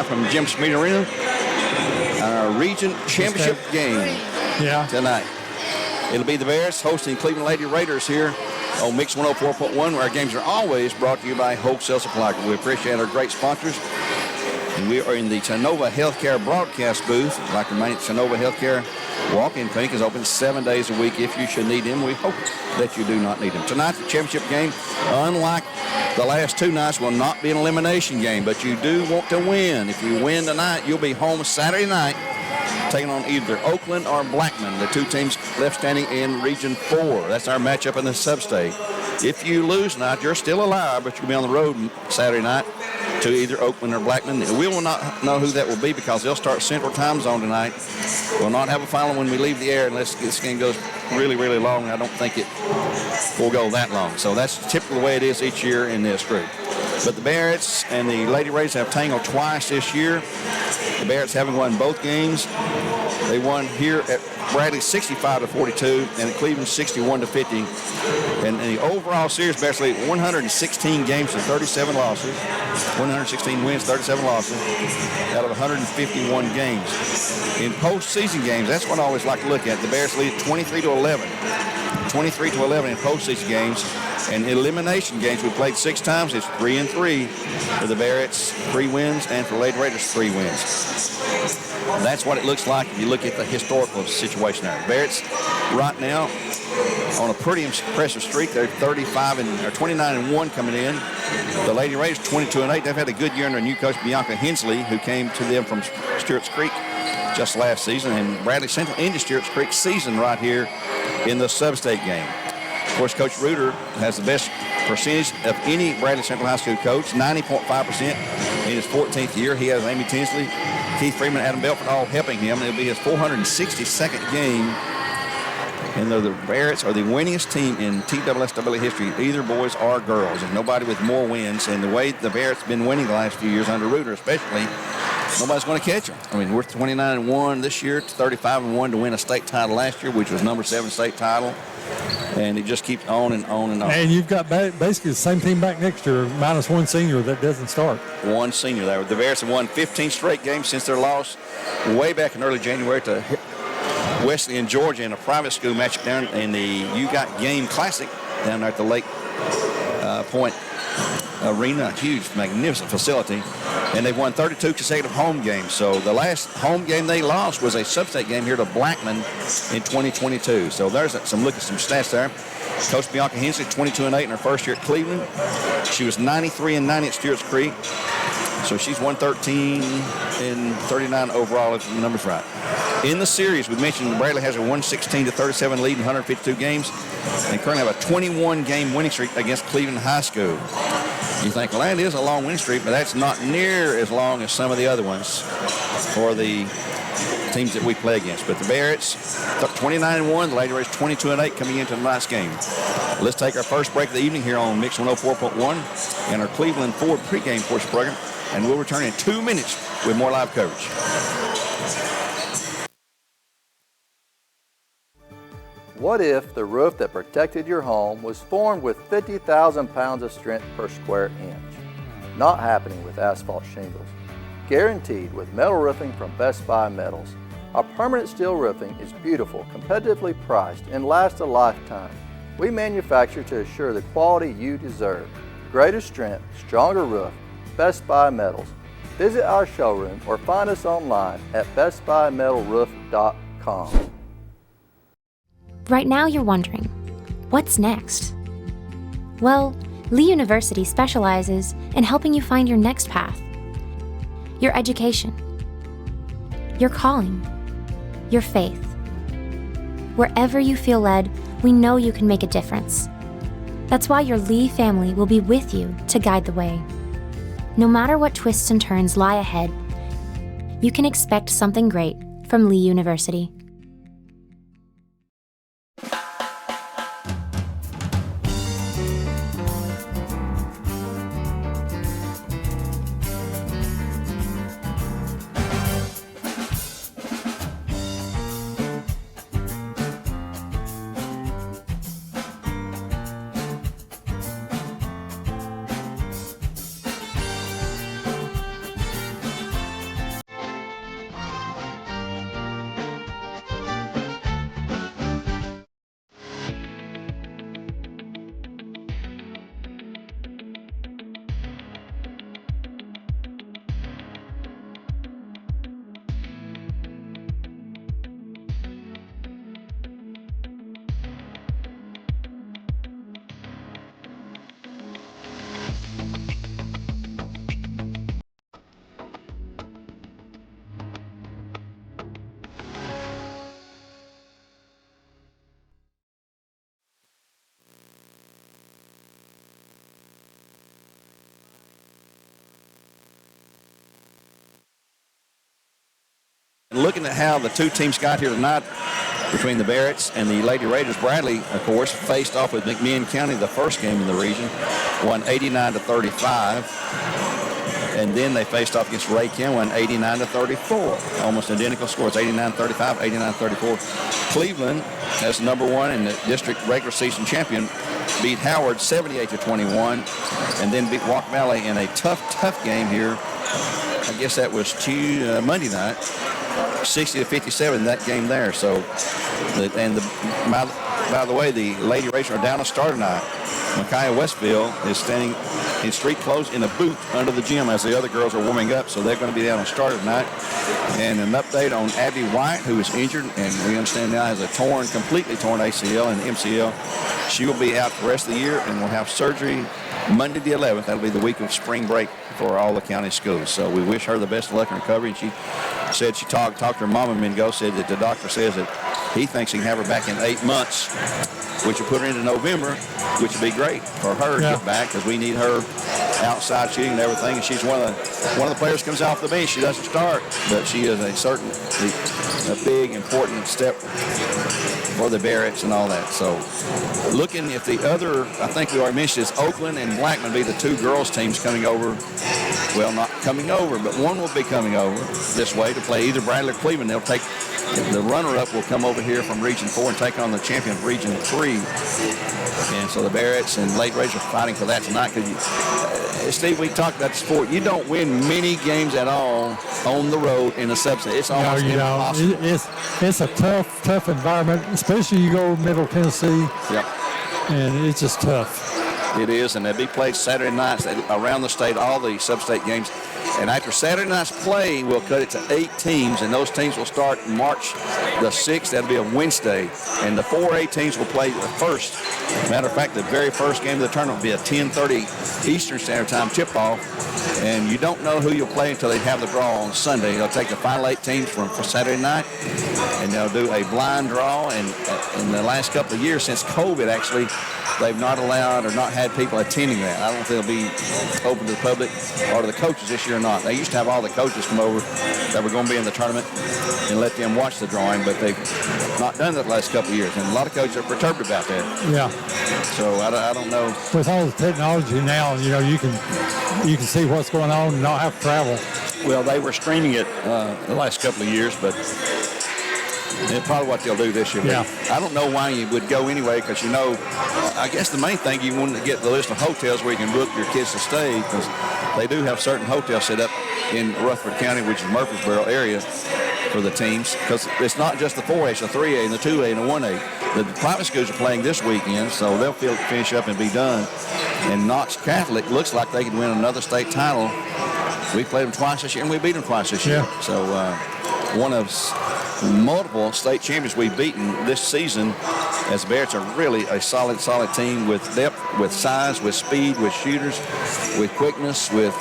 live from Jim Smead Arena. Our region championship game tonight. It'll be the Bears hosting Cleveland Lady Raiders here on Mix 104.1, where our games are always brought to you by Wholesale Supply. We appreciate our great sponsors. And we are in the Tennova Healthcare broadcast booth. I'd like to remind you, Tennova Healthcare walk-in clinic is open 7 days a week if you should need them. We hope that you do not need them. Tonight, the championship game, unlike the last two nights, will not be an elimination game, but you do want to win. If you win tonight, you'll be home Saturday night taking on either Oakland or Blackman, the two teams left standing in Region 4. That's our matchup in the sub-state. If you lose tonight, you're still alive, but you'll be on the road Saturday night to either Oakland or Blackman. We will not know who that will be because they'll start Central Time Zone tonight. We'll not have a final when we leave the air unless this game goes really, really long. I don't think it will go that long. So that's typically the way it is each year in this group. But the Barretts and the Lady Rays have tangled twice this year. The Barretts having won both games. They won here at Bradley 65-42 and at Cleveland 61-50. And in the overall series, basically 116 games to 37 losses, 116 wins, 37 losses out of 151 games. In postseason games, that's what I always like to look at. The Bears lead 23-11. 23-11 in postseason games. And elimination games, we played 6 times. It's 3-3 for the Barretts, 3 wins, and for Lady Raiders, 3 wins. That's what it looks like if you look at the historical situation there. Barretts right now on a pretty impressive streak. They're 29-1 coming in. The Lady Raiders 22-8. They've had a good year under new coach Bianca Hensley, who came to them from Stewart's Creek just last season, and Bradley Central into Stewart's Creek season right here in the sub-state game. Of course, Coach Reuter has the best percentage of any Bradley Central High School coach, 90.5% in his 14th year. He has Amy Tinsley, Keith Freeman, Adam Belford all helping him. It'll be his 462nd game. And though the Barretts are the winningest team in TSSAA history, either boys or girls, and nobody with more wins. And the way the Barretts have been winning the last few years under Reuter especially, nobody's going to catch them. I mean, we're 29-1 this year, 35-1 to win a state title last year, which was number 7 state title. And it just keeps on and on and on. And you've got basically the same team back next year, minus one senior that doesn't start. One senior there. The Bears have won 15 straight games since their loss way back in early January to Wesley in Georgia in a private school matchup down in the You Got Game Classic down there at the Lake Point Arena. A huge, magnificent facility. And they've won 32 consecutive home games. So the last home game they lost was a sub-state game here to Blackman in 2022. So there's some look at some stats there. Coach Bianca Hensley, 22-8 in her first year at Cleveland. She was 93-90 at Stewart's Creek. So she's 113 and 39 overall, if the number's right. In the series, we mentioned Bradley has a 116-37 lead in 152 games. They currently have a 21-game winning streak against Cleveland High School. You think, well, that is a long win streak, but that's not near as long as some of the other ones for the teams that we play against. But the Barretts, 29-1, the Lady Rays 22-8 coming into tonight's game. Let's take our first break of the evening here on Mix 104.1 and our Cleveland Ford pregame portion program, and we'll return in 2 minutes with more live coverage. What if the roof that protected your home was formed with 50,000 pounds of strength per square inch? Not happening with asphalt shingles. Guaranteed with metal roofing from Best Buy Metals. Our permanent steel roofing is beautiful, competitively priced, and lasts a lifetime. We manufacture to assure the quality you deserve. Greater strength, stronger roof, Best Buy Metals. Visit our showroom or find us online at bestbuymetalroof.com. Right now you're wondering, what's next? Well, Lee University specializes in helping you find your next path. Your education, your calling, your faith. Wherever you feel led, we know you can make a difference. That's why your Lee family will be with you to guide the way. No matter what twists and turns lie ahead, you can expect something great from Lee University. Looking at how the two teams got here tonight between the Barretts and the Lady Raiders, Bradley, of course, faced off with McMinn County the first game in the region, won 89-35. And then they faced off against Ray County, won 89-34. Almost identical scores, 89-35, 89-34. Cleveland, as number one and the district regular season champion, beat Howard 78-21, and then beat Walk Valley in a tough game here. I guess that was Monday night, 60-57, that game there. So, by the way, the Lady Raiders are down a star tonight. Micaiah Westfield is standing in street clothes in a booth under the gym as the other girls are warming up, so they're going to be down on starter tonight. And an update on Abby White, who is injured, and we understand now has a completely torn ACL and MCL. She will be out the rest of the year and will have surgery Monday the 11th. That'll be the week of spring break for all the county schools. So we wish her the best of luck in recovery. And she said she talked to her mom a minute ago, said that the doctor says that he thinks he can have her back in 8 months, which will put her into November, which would be great for her to get back, because we need her outside shooting and everything. And she's one of the players comes off the bench. She doesn't start, but she is a big, important step for the Barretts and all that. So looking at the other, I think we already mentioned, is Oakland and Blackman be the two girls teams coming over. Well, not coming over, but one will be coming over this way to play either Bradley or Cleveland. They'll take the runner-up will come over here from Region 4 and take on the champion of Region 3. And so the Barretts and Lady Raiders are fighting for that tonight. Because Steve, we talked about the sport. You don't win many games at all on the road in a subset. It's almost impossible. It's a tough environment, especially you go Middle Tennessee. Yep. And it's just tough. It is, and they'll be played Saturday nights around the state, all the sub-state games. And after Saturday night's play, we'll cut it to 8 teams, and those teams will start March the 6th. That'll be a Wednesday. And the 4A teams will play the first. Matter of fact, the very first game of the tournament will be a 10:30 Eastern Standard Time tip-off. And you don't know who you'll play until they have the draw on Sunday. They'll take the final 8 teams for Saturday night, and they'll do a blind draw. And in the last couple of years, since COVID, actually, they've not allowed or not had people attending that. I don't think they'll be open to the public or to the coaches this year or not. They used to have all the coaches come over that were going to be in the tournament and let them watch the drawing, but they've not done that the last couple of years. And a lot of coaches are perturbed about that. Yeah. So I don't know. With all the technology now, you can see what's going on and not have to travel. Well, they were streaming it the last couple of years, but it's probably what they'll do this year. Yeah. I don't know why you would go anyway, because I guess the main thing you want to get the list of hotels where you can book your kids to stay, because they do have certain hotels set up in Rutherford County, which is Murfreesboro area, for the teams, because it's not just the 4A, it's the 3A and the 2A and the 1A. The private schools are playing this weekend, so they'll finish up and be done. And Knox Catholic looks like they could win another state title. We played them twice this year, and we beat them twice this year. Yeah. So one of multiple state champions we've beaten this season, as Barrett's are really a solid team with depth, with size, with speed, with shooters, with quickness, with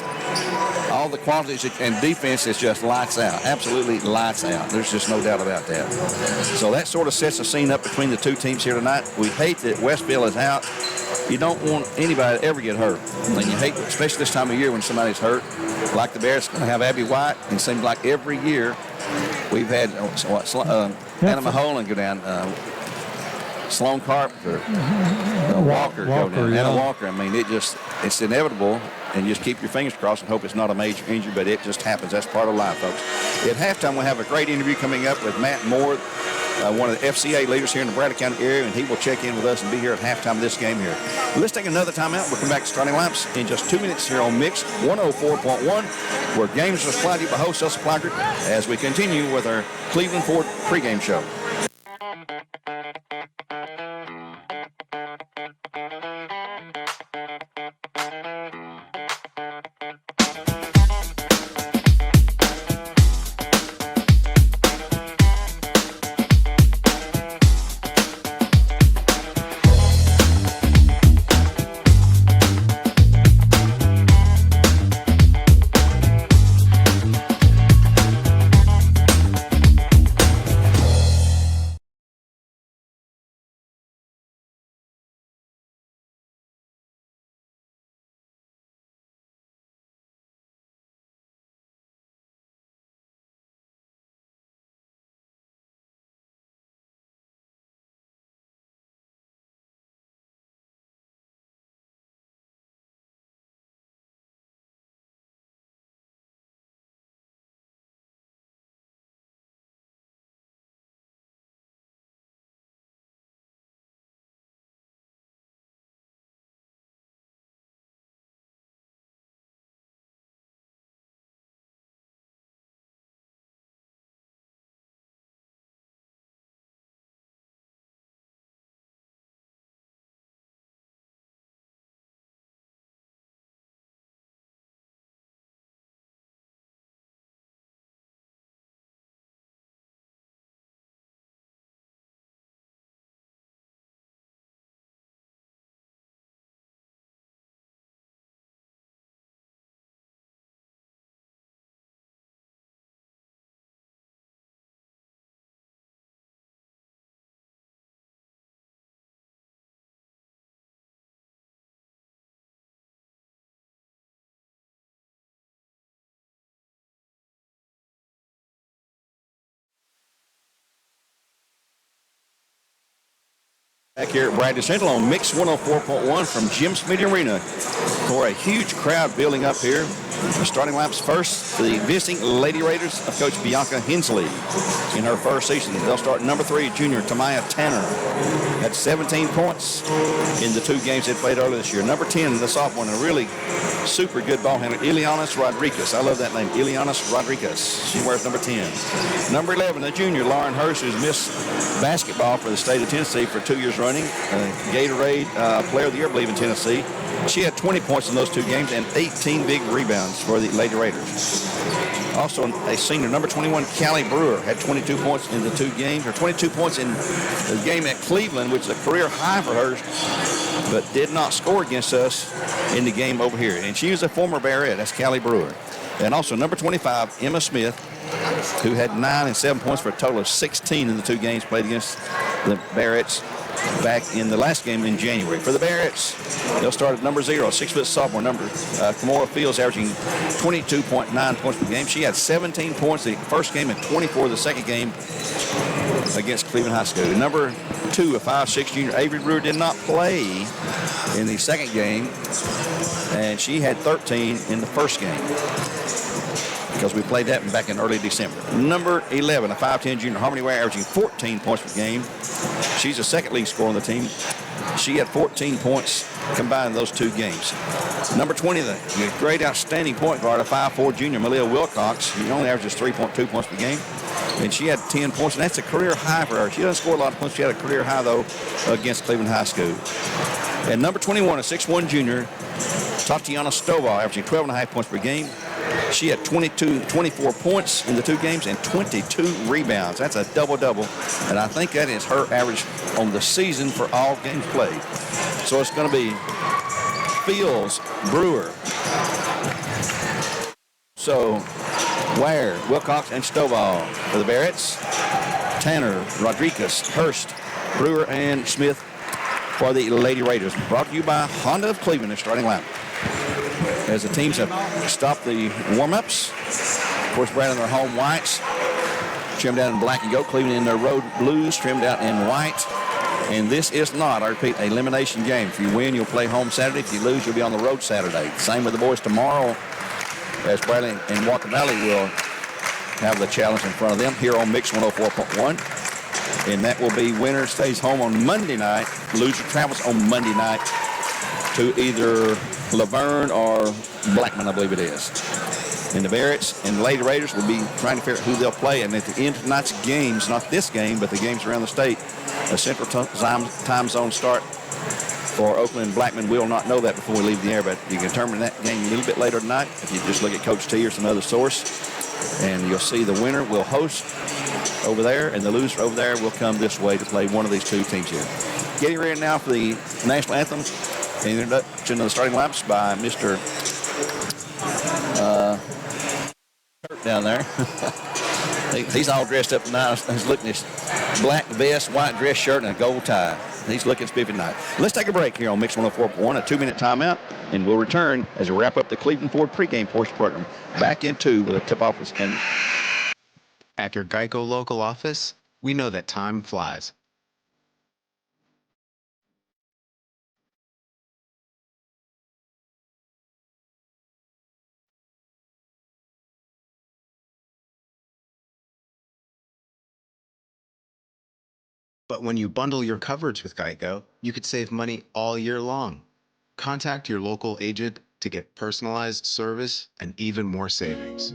all the qualities, and defense is just lights out, absolutely lights out. There's just no doubt about that. So that sort of sets the scene up between the two teams here tonight. We hate that Westfield is out. You don't want anybody to ever get hurt. And you hate, especially this time of year when somebody's hurt. Like the Bears going to have Abby White, and it seems like every year we've had Anna Maholan go down, Sloan Carpenter, Walker go down, Anna Walker. I mean, it's inevitable, and you just keep your fingers crossed and hope it's not a major injury, but it just happens. That's part of life, folks. At halftime, we'll have a great interview coming up with Matt Moore, one of the FCA leaders here in the Bradley County area, and he will check in with us and be here at halftime of this game here. Let's take another timeout. We'll come back to Starting Lamps in just 2 minutes here on Mix 104.1, where games are supplied to you by Wholesale Supply Group, as we continue with our Cleveland Ford pregame show. Back here at Bradley Central on Mix 104.1 from Jim's Media Arena for a huge crowd building up here. The starting lineups first, the visiting Lady Raiders of Coach Bianca Hensley in her first season. They'll start number 3, junior Tamaya Tanner. Had 17 points in the 2 games they played earlier this year. Number 10, the sophomore, and a really super good ball handler, Ileanas Rodriguez. I love that name, Ileanas Rodriguez. She wears number 10. Number 11, the junior Lauren Hurst, who's missed basketball for the state of Tennessee for 2 years running. Gatorade Player of the Year, I believe, in Tennessee. She had 20 points in those 2 games and 18 big rebounds for the Lady Raiders. Also, a senior, number 21, Callie Brewer, had 22 points in the 2 games, or 22 points in the game at Cleveland, which is a career high for her, but did not score against us in the game over here. And she was a former Bearette. That's Callie Brewer. And also, number 25, Emma Smith, who had 9 and 7 points for a total of 16 in the 2 games played against the Bearettes back in the last game in January. For the Bearettes, they'll start at number 0, 6-foot sophomore, Kamora Fields, averaging 22.9 points per game. She had 17 points the first game and 24 the second game against Cleveland High School. Number 2, a 5'6" junior, Avery Brewer, did not play in the second game, and she had 13 in the first game, because we played that back in early December. Number 11, a 5'10" junior, Harmony Ware, averaging 14 points per game. She's the second lead scorer on the team. She had 14 points combined in those 2 games. Number 20, the great outstanding point guard, a 5'4" junior, Malia Wilcox, who only averages 3.2 points per game. And she had 10 points, and that's a career high for her. She doesn't score a lot of points. She had a career high, though, against Cleveland High School. And number 21, a 6'1" junior, Tatiana Stovall, averaging 12.5 points per game. She had 24 points in the 2 games and 22 rebounds. That's a double-double, and I think that is her average on the season for all games played. So it's going to be Fields, Brewer. So Ware, Wilcox, and Stovall for the Bearettes. Tanner, Rodriguez, Hurst, Brewer, and Smith for the Lady Raiders. Brought to you by Honda of Cleveland, their starting lineup. As the teams have stopped the warm-ups. Of course, Brad in their home whites, trimmed out in black and gold. Cleveland in their road blues, trimmed out in white. And this is not, I repeat, a elimination game. If you win, you'll play home Saturday. If you lose, you'll be on the road Saturday. Same with the boys tomorrow, as Bradley and Walker Valley will have the challenge in front of them here on Mix 104.1. And that will be winner stays home on Monday night. Loser travels on Monday night to either Laverne or Blackman, I believe it is. And the Bearettes and the Lady Raiders will be trying to figure out who they'll play. And at the end of tonight's games, not this game, but the games around the state, a central time zone start for Oakland and Blackman. We'll not know that before we leave the air, but you can determine that game a little bit later tonight if you just look at Coach T or some other source. And you'll see the winner will host over there, and the loser over there will come this way to play one of these 2 teams here. Getting ready now for the national anthem. The introduction of the starting lineups by Mr. Kurt down there. He's all dressed up tonight. He's looking at his black vest, white dress shirt, and a gold tie. He's looking spiffy tonight. Let's take a break here on Mix 104.1, a 2-minute timeout, and we'll return as we wrap up the Cleveland Ford pregame portion program. Back in 2 with a tip-off. And at your Geico local office, we know that time flies. But when you bundle your coverage with Geico, you could save money all year long. Contact your local agent to get personalized service and even more savings.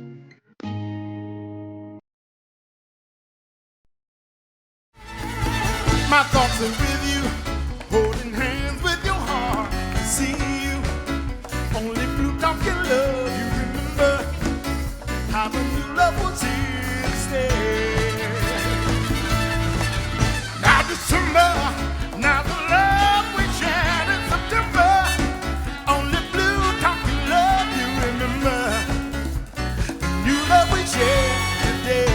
My thoughts are with you, holding hands with your heart. See you, only blue talk your love. You remember how the new love was here to stay. Now December, now the love we shared in September. Only blue talk your love. You remember the new love we shared today.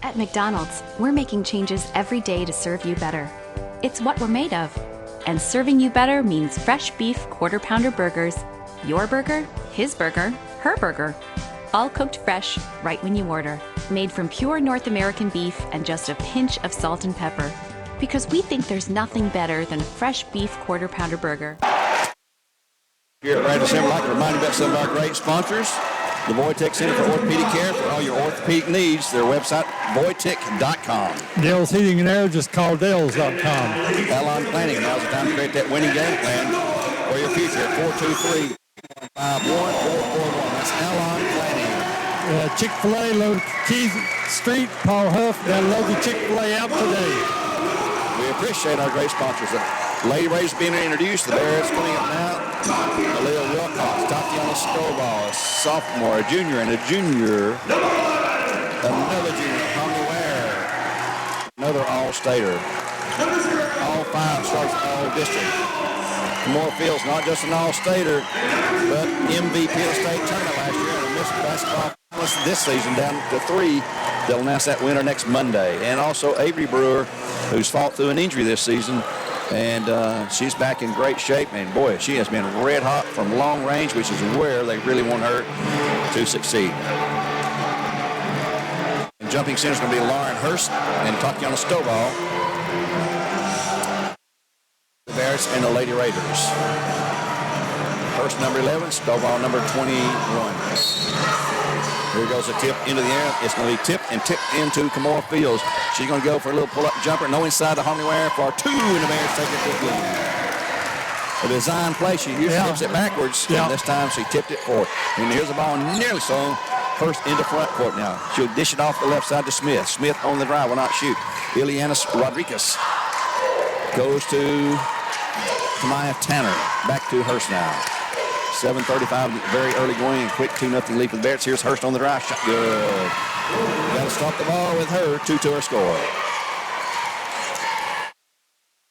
At McDonald's, we're making changes every day to serve you better. It's what we're made of. And serving you better means fresh beef quarter-pounder burgers. Your burger, his burger, her burger. All cooked fresh, right when you order. Made from pure North American beef and just a pinch of salt and pepper. Because we think there's nothing better than a fresh beef quarter-pounder burger. Here at Radio Assembly, I'd like to remind you about some of our great sponsors. The Voitech Center for Orthopedic Care for all your orthopedic needs. Their website, voitech.com. Dale's Heating and Air, just call Dales.com. Alon Planning, now's the time to create that winning game plan for your future at 423-51441. That's Alon Planning. Chick-fil-A, load Keith Street, Paul Huff, download the Chick-fil-A out today. We appreciate our great sponsors. Lady Rays being introduced. The Bears coming up now. Aaliyah Wilcox, Tatiana Stovall, a sophomore, a junior, and a junior. Another junior, Tommy Ware. Another All-Stater. All 5 starts all district. Moore Field's not just an All-Stater, but MVP of the state tournament last year and a Miss Basketball this season down to 3. They'll announce that winner next Monday. And also Avery Brewer, who's fought through an injury this season. And she's back in great shape. And, boy, she has been red hot from long range, which is where they really want her to succeed. And jumping center is going to be Lauren Hurst and Tatiana Stovall. The Bears and the Lady Raiders. Hurst number 11, Stovall number 21. Here goes a tip into the air. It's going to be tipped and tipped into Kimora Fields. She's going to go for a little pull-up jumper. No inside the Harmony Ware for 2, and the Bears take it to the lead. A design play. She usually tips it backwards, and this time she tipped it forward. And here's the ball nearly so. Hurst into front court now. She'll dish it off the left side to Smith. Smith on the drive will not shoot. Ileana Rodriguez goes to Tamaya Tanner. Back to Hurst now. 7:35, very early going and quick 2-0 lead for the Bears. Here's Hurst on the drive. Shot good. Got to stop the ball with her. 2 to her score.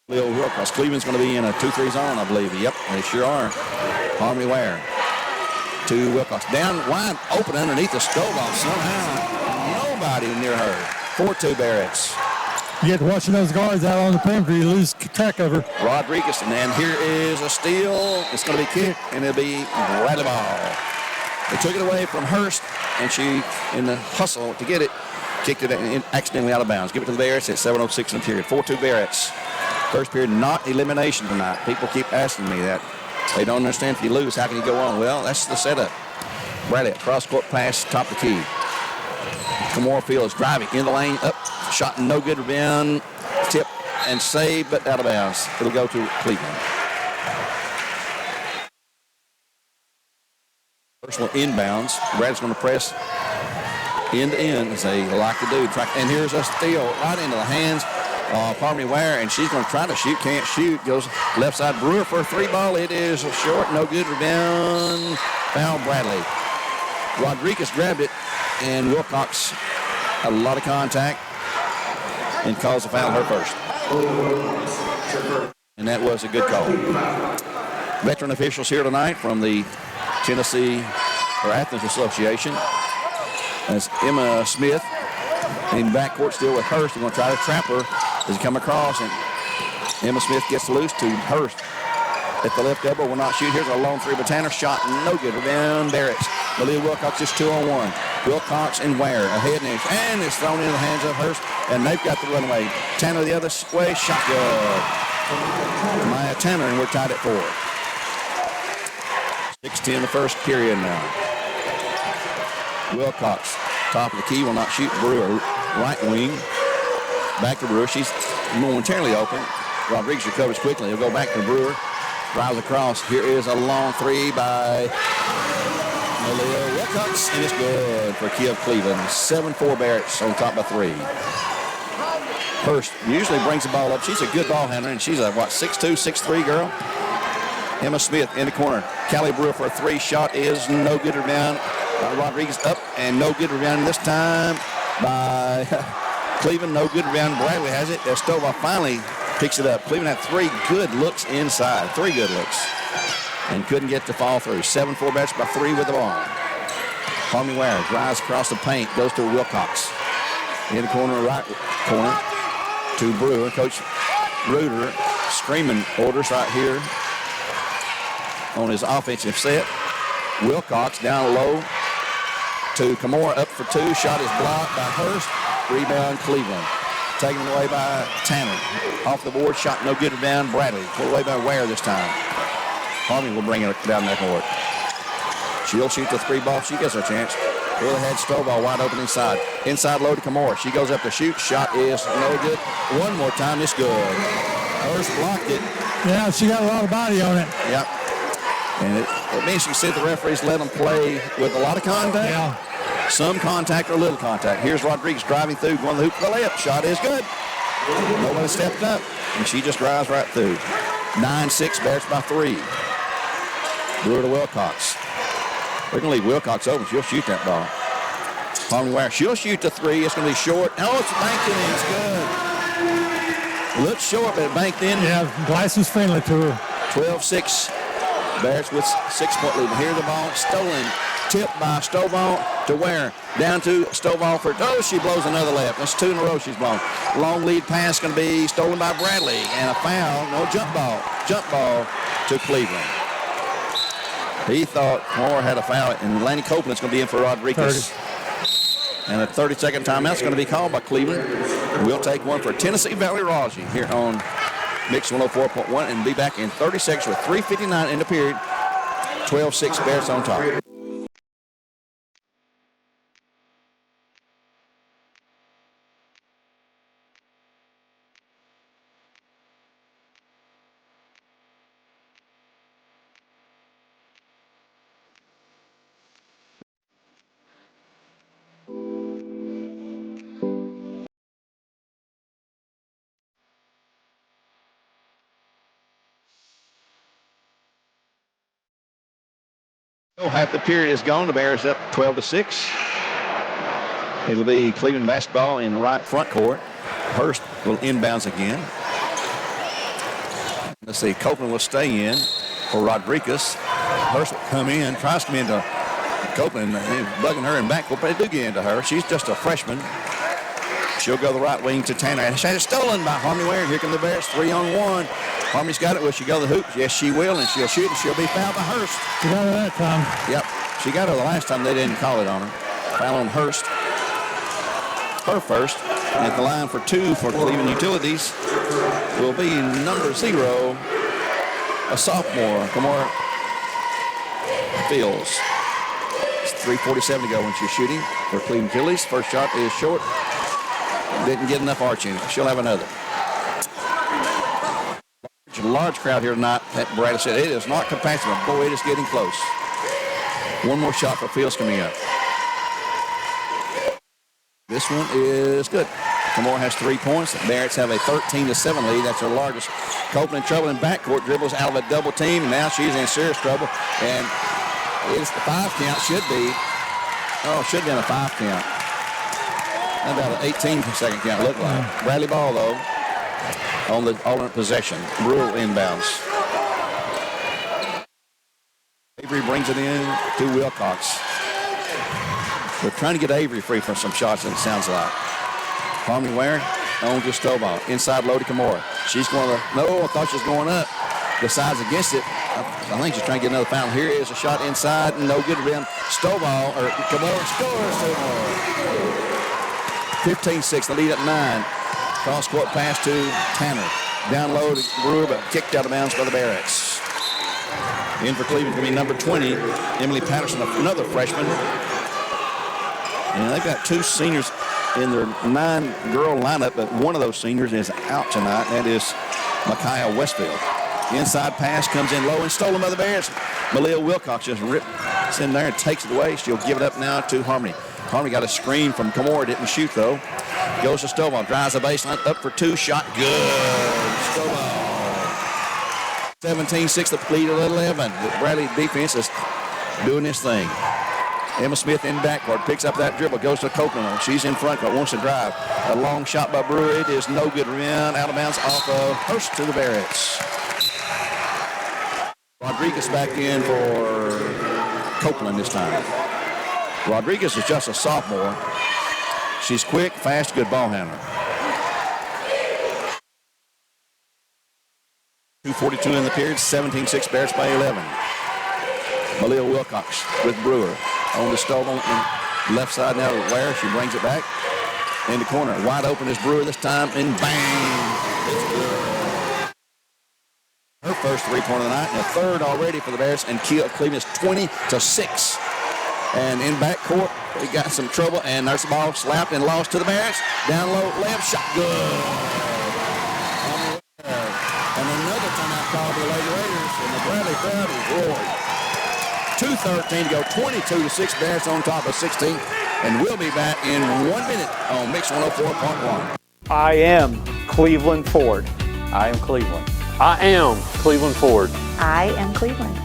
Leo Wilcox. Cleveland's going to be in a 2-3 zone, I believe. Yep, they sure are. Harmony Ware to Wilcox. Down wide open underneath the Stovall. Somehow nobody near her. 4-2 Barretts. You get watching those guards out on the perimeter, you lose track of her. Rodriguez, and here is a steal. It's going to be kicked, and it'll be Bradley ball. They took it away from Hurst, and she, in the hustle to get it, kicked it accidentally out of bounds. Give it to the Barretts at 7:06 in the period. 4-2 Barretts. First period, not elimination tonight. People keep asking me that. They don't understand if you lose, how can you go on? Well, that's the setup. Bradley, cross-court pass, top of the key. Kimora Fields driving in the lane, up, shot no good, rebound, tip, and save, but out of bounds. It'll go to Cleveland. First one inbounds. Brad's going to press end to end, as they like to do. And here's a steal right into the hands of Harmony Ware, and she's going to try to shoot, can't shoot. Goes left side. Brewer for a 3-ball. It is short, no good, rebound. Foul Bradley. Rodriguez grabbed it, and Wilcox had a lot of contact and caused a foul her first. And that was a good call. Veteran officials here tonight from the Tennessee Athens Association. That's Emma Smith in backcourt still with Hurst. They're going to try to trap her as he come across, and Emma Smith gets loose to Hurst at the left elbow. Will not shoot. Here's a long 3 by Tanner. Shot no good. Rebound Barretts. Malia Wilcox just 2-on-1. Wilcox and Ware ahead, and it's thrown into the hands of Hurst, and they've got the runaway. Tanner the other way. Shot good. Maya Tanner, and we're tied at 4. 6:10 the first period now. Wilcox, top of the key, will not shoot. Brewer, right wing. Back to Brewer. She's momentarily open. Rodriguez recovers quickly. He'll go back to Brewer. Drives across. Here is a long 3 by Malia Wilcox, and it's good for Kia Cleveland. 7-4 Barretts on top by 3. Hurst usually brings the ball up. She's a good ball handler, and she's a, 6'2", 6'3" girl. Emma Smith in the corner. Callie Brewer for a 3 shot is no good. Rebound. Rodriguez up, and no good rebound this time by Cleveland. No good rebound. Bradley has it. Stovall finally picks it up. Cleveland had 3 good looks inside. 3 good looks. And couldn't get to fall through. 7-4 Barretts by 3 with the ball. Harmony Ware drives across the paint. Goes to Wilcox. In the corner, right corner to Brewer. Coach Bruder screaming orders right here on his offensive set. Wilcox down low to Kamora, up for two. Shot is blocked by Hurst. Rebound Cleveland. Taken away by Tanner. Off the board, shot no good. Down Bradley. Pulled away by Ware this time. Harmony will bring it down that court. She'll shoot the three ball. She gets her chance. Really had Stovall wide open inside. Inside low to Kamora. She goes up to shoot. Shot is no good. One more time, it's good. Hurst blocked it. Yeah, she got a lot of body on it. Yep. And it means you see the referees let them play with a lot of contact. Yeah. Some contact or little contact. Here's Rodriguez driving through, going to the hoop for the layup. Shot is good. Nobody stepped up, and she just drives right through. 9-6, Bears by 3. Brewer to Wilcox. They're going to leave Wilcox open. She'll shoot that ball. Harmony Ware. She'll shoot the three. It's going to be short. Oh, it's banked in. It's good. Looks short, but it banked in. Yeah, glass was friendly to her. 12-6. Bears with 6-point lead. Here's the ball stolen. Tipped by Stovall to Ware. Down to Stovall for, she blows another layup. That's 2 in a row she's blown. Long lead pass going to be stolen by Bradley. And a foul, no jump ball. Jump ball to Cleveland. He thought Moore had a foul, and Lanny Copeland's going to be in for Rodriguez. 30. And a 30-second timeout's going to be called by Cleveland. We'll take one for Tennessee Valley Raji here on Mix 104.1 and be back in 30 seconds with 3:59 in the period. 12-6 Bears on top. Half the period is gone. The Bears up 12-6. It'll be Cleveland basketball in the right front court. Hurst will inbounds again. Let's see. Copeland will stay in for Rodriguez. Hurst will come in. Tries to come into Copeland. Bugging her in backcourt, but they do get into her. She's just a freshman. She'll go the right wing to Tanner. And it's stolen by Harmony Ware. Here come the Bears. 3-on-1. Harmony's got it. Will she go to the hoop? Yes, she will, and she'll shoot, and she'll be fouled by Hurst. She got her that time. Yep. She got her the last time. They didn't call it on her. Foul on Hurst. Her first. And at the line for 2 for Cleveland Utilities will be number 0, a sophomore, Kamora Fields. It's 3:47 to go when she's shooting for Cleveland Utilities. First shot is short. Didn't get enough arch in it. She'll have another. Large crowd here tonight. Bradley said it is not capacity, but boy, it is getting close. One more shot for Fields coming up. This one is good. Kamora has 3 points. The Barretts have a 13-7 lead. That's their largest. Copeland in trouble in backcourt. Dribbles out of a double team. And now she's in serious trouble. And it's the 5 count. Should be. Oh, should have been a 5 count. About an 18-second count, look like. Bradley ball, though, on the alternate possession. Brewer inbounds. Avery brings it in to Wilcox. They're trying to get Avery free from some shots, it sounds like. Harmony Ware on to Stovall. Inside low to Kamora. She's going to, no, I thought she was going up. Decides against it. I think she's trying to get another foul. Here is a shot inside, no good rim. Stovall, or Kamora scores. 15-6, the lead at 9. Cross-court pass to Tanner. Down low to Brewer, but kicked out of bounds by the Barretts. In for Cleveland going to be number 20, Emily Patterson, another freshman. And they've got 2 seniors in their 9-girl lineup, but one of those seniors is out tonight. That is Micaiah Westfield. Inside pass comes in low and stolen by the Bears. Malia Wilcox just rips in there and takes it away. She'll give it up now to Harmony. Harmony got a screen from Kamora, didn't shoot though. Goes to Stovall, drives the baseline, up for 2, shot good. Stovall. 17-6, the lead at 11. The Bradley defense is doing this thing. Emma Smith in backcourt, picks up that dribble, goes to Copeland. She's in front court, wants to drive. A long shot by Brewer, it is no good. Rim out of bounds off of Hurst to the Barretts. Rodriguez back in for Copeland this time. Rodriguez is just a sophomore. She's quick, fast, good ball handler. 2:42 in the period, 17-6 Bears by 11. Malia Wilcox with Brewer on the stove on the left side now to Ware. She brings it back in the corner. Wide open is Brewer this time, and bang! It's good. Her first three-pointer of the night, and a third already for the Bears, and Cleveland is 20-6. And in backcourt, we got some trouble, and there's the ball slapped and lost to the Bears. Down low, layup shot, good. And another timeout call for the Lady Raiders, and the Bradley crowd is roaring. 2:13 to go, 22-6 Bears on top of 16, and we'll be back in 1 minute on Mix 104.1. I am Cleveland Ford. I am Cleveland. I am Cleveland Ford. I am Cleveland.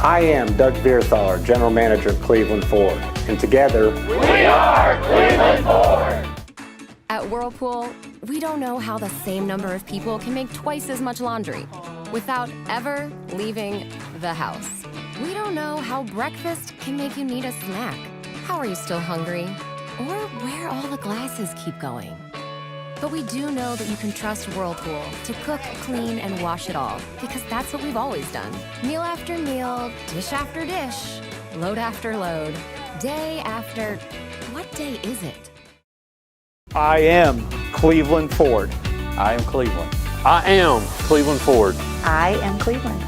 I am Doug Vierthaler, General Manager of Cleveland Ford. And together, we are Cleveland Ford. At Whirlpool, we don't know how the same number of people can make twice as much laundry without ever leaving the house. We don't know how breakfast can make you need a snack. How are you still hungry? Or where all the glasses keep going. But we do know that you can trust Whirlpool to cook, clean, and wash it all, because that's what we've always done. Meal after meal, dish after dish, load after load, day after... What day is it? I am Cleveland Ford. I am Cleveland. I am Cleveland Ford. I am Cleveland.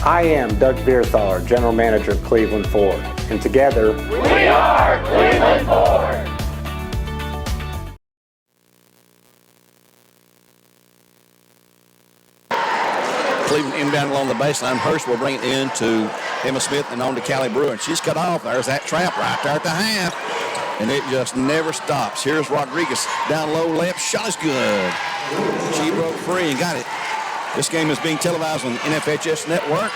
I am Doug Vierthaler, General Manager of Cleveland Ford. And together, we are Cleveland Ford. Cleveland inbound along the baseline. Hurst will bring it in to Emma Smith and on to Callie Brewer. And she's cut off. There's that trap right there at the half. And it just never stops. Here's Rodriguez. Down low, layup shot is good. She broke free and got it. This game is being televised on the NFHS network.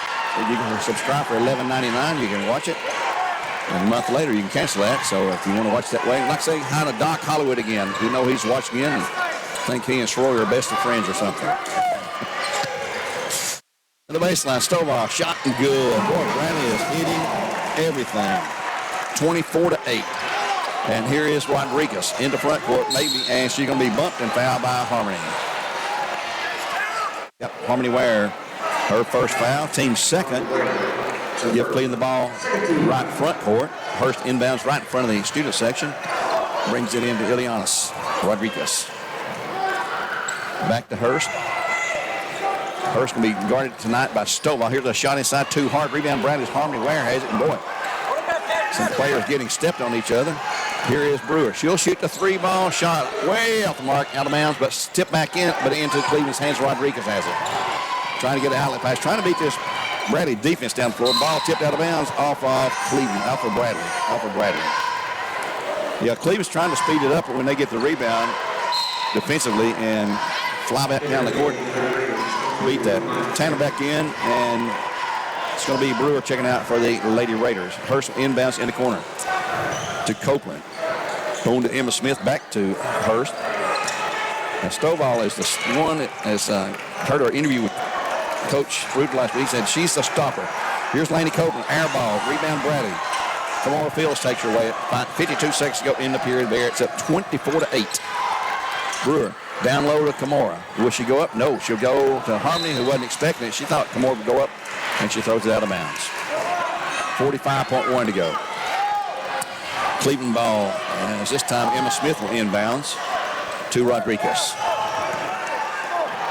You can subscribe for $11.99. You can watch it. And a month later, you can cancel that. So if you want to watch that way, like say hi to Doc Hollywood again. You know he's watching in. I think he and Schroyer are best of friends or something. The baseline, Stovall, shot and good. Boy, Bradley is hitting everything. 24-8. And here is Rodriguez into front court, maybe, and she's going to be bumped and fouled by Harmony. Yep, Harmony Ware, her first foul, team second. Give Cleveland the ball right front court. Hurst inbounds right in front of the student section. Brings it into Ilianis Rodriguez. Back to Hurst. Hurst can be guarded tonight by Stovall. Here's a shot inside, too hard. Rebound, Bradley's Harmony Ware has it, and boy, some players getting stepped on each other. Here is Brewer. She'll shoot the three-ball shot way off the mark, out of bounds, but tip back in, but into Cleveland's hands. Rodriguez has it. Trying to get an outlet pass, trying to beat this Bradley defense down the floor. Ball tipped out of bounds off of Cleveland, off of Bradley. Yeah, Cleveland's trying to speed it up, but when they get the rebound defensively and fly back down the court, beat that. Tanner back in, and it's going to be Brewer checking out for the Lady Raiders. Hurst inbounds in the corner to Copeland. Going to Emma Smith, back to Hurst. And Stovall is the one that has heard our interview with Coach Root last week. He said she's the stopper. Here's Laney Copeland, air ball, rebound Bradley. Kamora Fields takes her away. 52 seconds to go in the period there. It's up 24-8. Brewer down low to Kamora. Will she go up? No, she'll go to Harmony, who wasn't expecting it. She thought Kamora would go up, and she throws it out of bounds. 45.1 to go. Cleveland ball, as this time Emma Smith will inbounds to Rodriguez.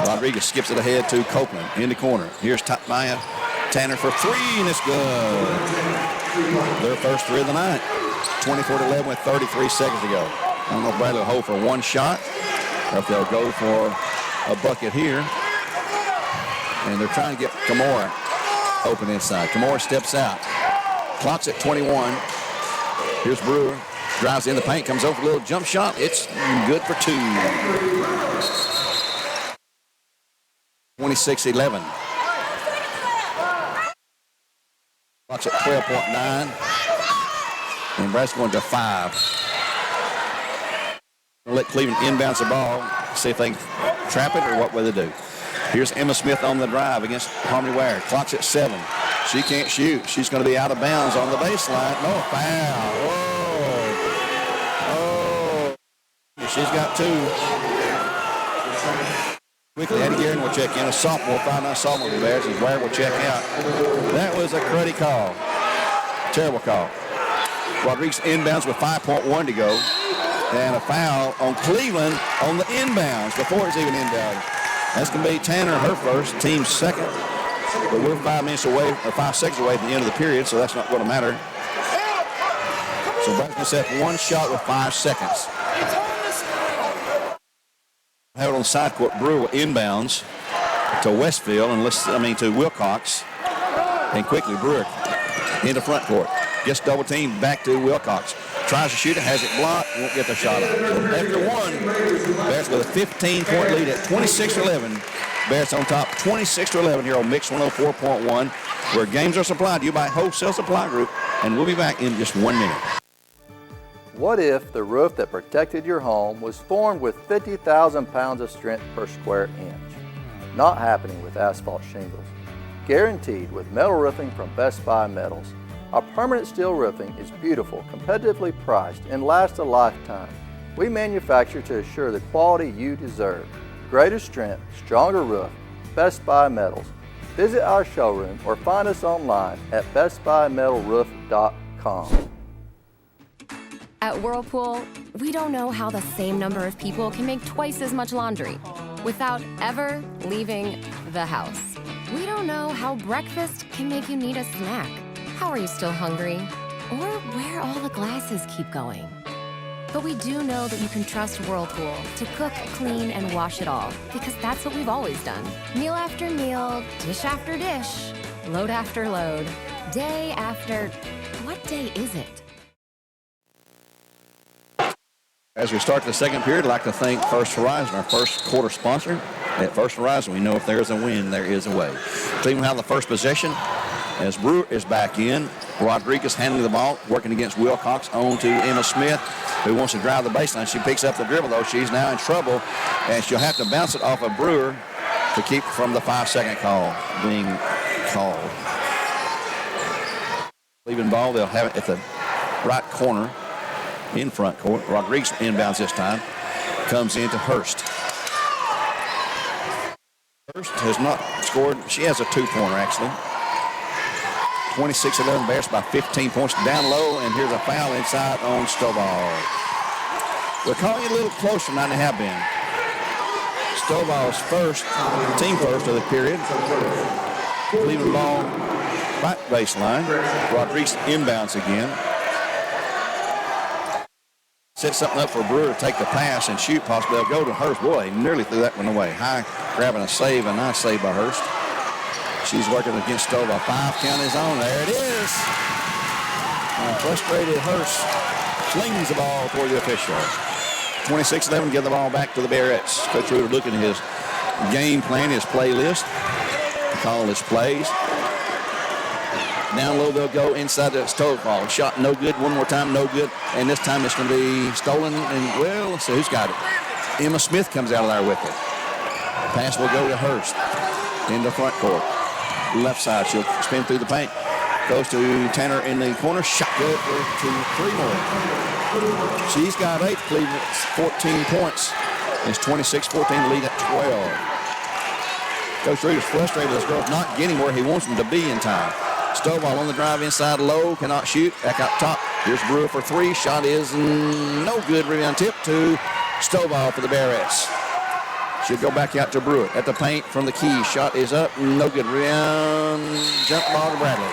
Rodriguez skips it ahead to Copeland in the corner. Here's Maya Tanner for three, and it's good. Their first three of the night. 24-11 with 33 seconds to go. I don't know if Bradley will hold for one shot or if they'll go for a bucket here. And they're trying to get Kamora open inside. Kamora steps out. Clock's at 21. Here's Brewer. Drives in the paint, comes over a little jump shot. It's good for two. 26-11. Clock's at 12.9. And Brad's going to 5. We'll let Cleveland inbounds the ball, see if they can trap it or what will they do. Here's Emma Smith on the drive against Harmony Ware. Clock's at 7. She can't shoot. She's going to be out of bounds on the baseline. No, foul. Whoa. She's got 2. Quickly, Addie Guerin will check in. A sophomore, 5'9" sophomore for the Bears, as Ware will check out. That was a cruddy call. Terrible call. Rodriguez inbounds with 5.1 to go. And a foul on Cleveland on the inbounds before it's even inbound. That's going to be Tanner, her first, team's second. But we're 5 minutes away, or 5 seconds away from the end of the period, so that's not going to matter. So Braxton set 1 shot with 5 seconds. Have it on the side court. Brewer inbounds to Westfield and to Wilcox. And quickly Brewer into front court. Gets double teamed back to Wilcox. Tries to shoot it, has it blocked, won't get the shot off. After 1, Bears with a 15-point lead at 26-11. Bears on top 26-11 here on Mix 104.1, where games are supplied to you by Wholesale Supply Group. And we'll be back in just 1 minute. What if the roof that protected your home was formed with 50,000 pounds of strength per square inch? Not happening with asphalt shingles. Guaranteed with metal roofing from Best Buy Metals. Our permanent steel roofing is beautiful, competitively priced, and lasts a lifetime. We manufacture to assure the quality you deserve. Greater strength, stronger roof, Best Buy Metals. Visit our showroom or find us online at bestbuymetalroof.com. At Whirlpool, we don't know how the same number of people can make twice as much laundry without ever leaving the house. We don't know how breakfast can make you need a snack. How are you still hungry? Or where all the glasses keep going. But we do know that you can trust Whirlpool to cook, clean, and wash it all, because that's what we've always done. Meal after meal, dish after dish, load after load, day after... What day is it? As we start the second period, I'd like to thank First Horizon, our first quarter sponsor. At First Horizon, we know if there's a win, there is a way. Cleveland have the first possession as Brewer is back in. Rodriguez handling the ball, working against Wilcox, on to Emma Smith, who wants to drive the baseline. She picks up the dribble, though. She's now in trouble, and she'll have to bounce it off of Brewer to keep from the 5-second call being called. Cleveland ball, they'll have it at the right corner in front court. Rodriguez inbounds this time. Comes into Hurst. Hurst has not scored. She has a 2-pointer, actually. 26-11 Bears by 15 points down low, and here's a foul inside on Stovall. They're calling it a little closer than they have been. Stovall's first, team first of the period. Cleveland ball, right baseline. Rodriguez inbounds again. Set something up for Brewer to take the pass and shoot possibly. They'll go to Hurst. Boy, he nearly threw that one away. High grabbing a save, a nice save by Hurst. She's working against Stovall. 5 count is on. There it is. And frustrated Hurst flings the ball toward the official. 26-11, give the ball back to the Bearettes. Coach Ruder looking at his game plan, his play list. Call his plays. Down low, they'll go inside the Stovall. Shot no good. One more time, no good. And this time it's going to be stolen. And, well, let's see who's got it. Emma Smith comes out of there with it. Pass will go to Hurst in the front court. Left side, she'll spin through the paint. Goes to Tanner in the corner. Shot good for 3 more. She's got 8. Cleveland's 14 points. It's 26-14 lead at 12. Coach Reed is frustrated with this girl not getting where he wants them to be in time. Stovall on the drive inside low, cannot shoot. Back out top. Here's Brewer for 3. Shot is no good. Rebound tip to Stovall for the Bearettes. Should go back out to Brewer at the paint from the key. Shot is up, no good. Rebound, jump ball to Bradley.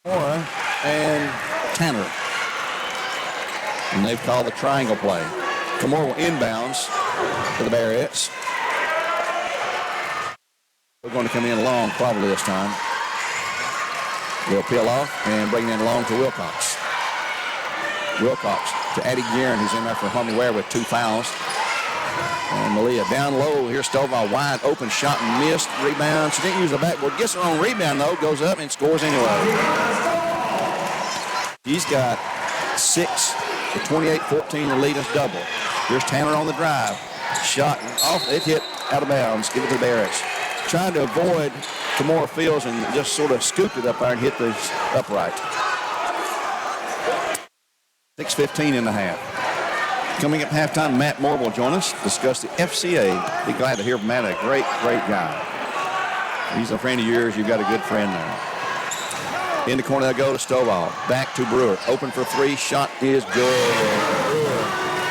Mora and Tanner. And they've called the triangle play. Kamora inbounds for the Bearettes. We're going to come in long probably this time. They'll peel off and bring it in long to Wilcox. Wilcox to Addie Guerin, who's in there for Harmony Ware with 2 fouls. And Malia down low. Here's Stovall, wide open shot and missed. Rebound. She didn't use the backboard. Gets her own rebound, though. Goes up and scores anyway. He's got 6. The 28-14, the lead is double. Here's Tanner on the drive. Shot off. It hit out of bounds. Give it to the Bears. Trying to avoid Kamora Fields and just sort of scooped it up there and hit the upright. 6:15 in the half. Coming up halftime, Matt Moore will join us, discuss the FCA. Be glad to hear from Matt, a great guy. He's a friend of yours. You've got a good friend there. In the corner, they go to Stovall. Back to Brewer. Open for three. Shot is good. Brewer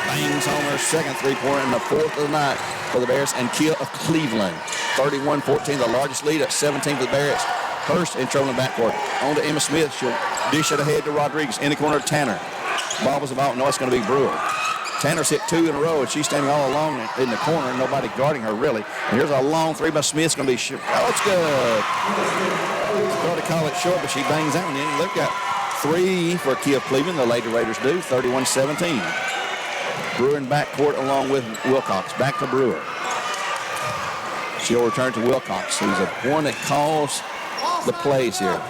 bangs home her second three-pointer in the fourth of the night for the Bears and Kia of Cleveland. 31-14, the largest lead at 17 for the Bears. Hurst in trouble in the backcourt. On to Emma Smith. She'll dish it ahead to Rodriguez. In the corner, Tanner. Bobbles about. No, it's going to be Brewer. Tanner's hit two in a row, and she's standing all alone in the corner, nobody guarding her, really. And here's a long three by Smith. It's going to be it's good. Thought to call it short, but she bangs that one in. They've got three for Kia Cleveland. The Lady Raiders do, 31-17. Brewer in backcourt along with Wilcox. Back to Brewer. She'll return to Wilcox, who's the one that calls the plays here.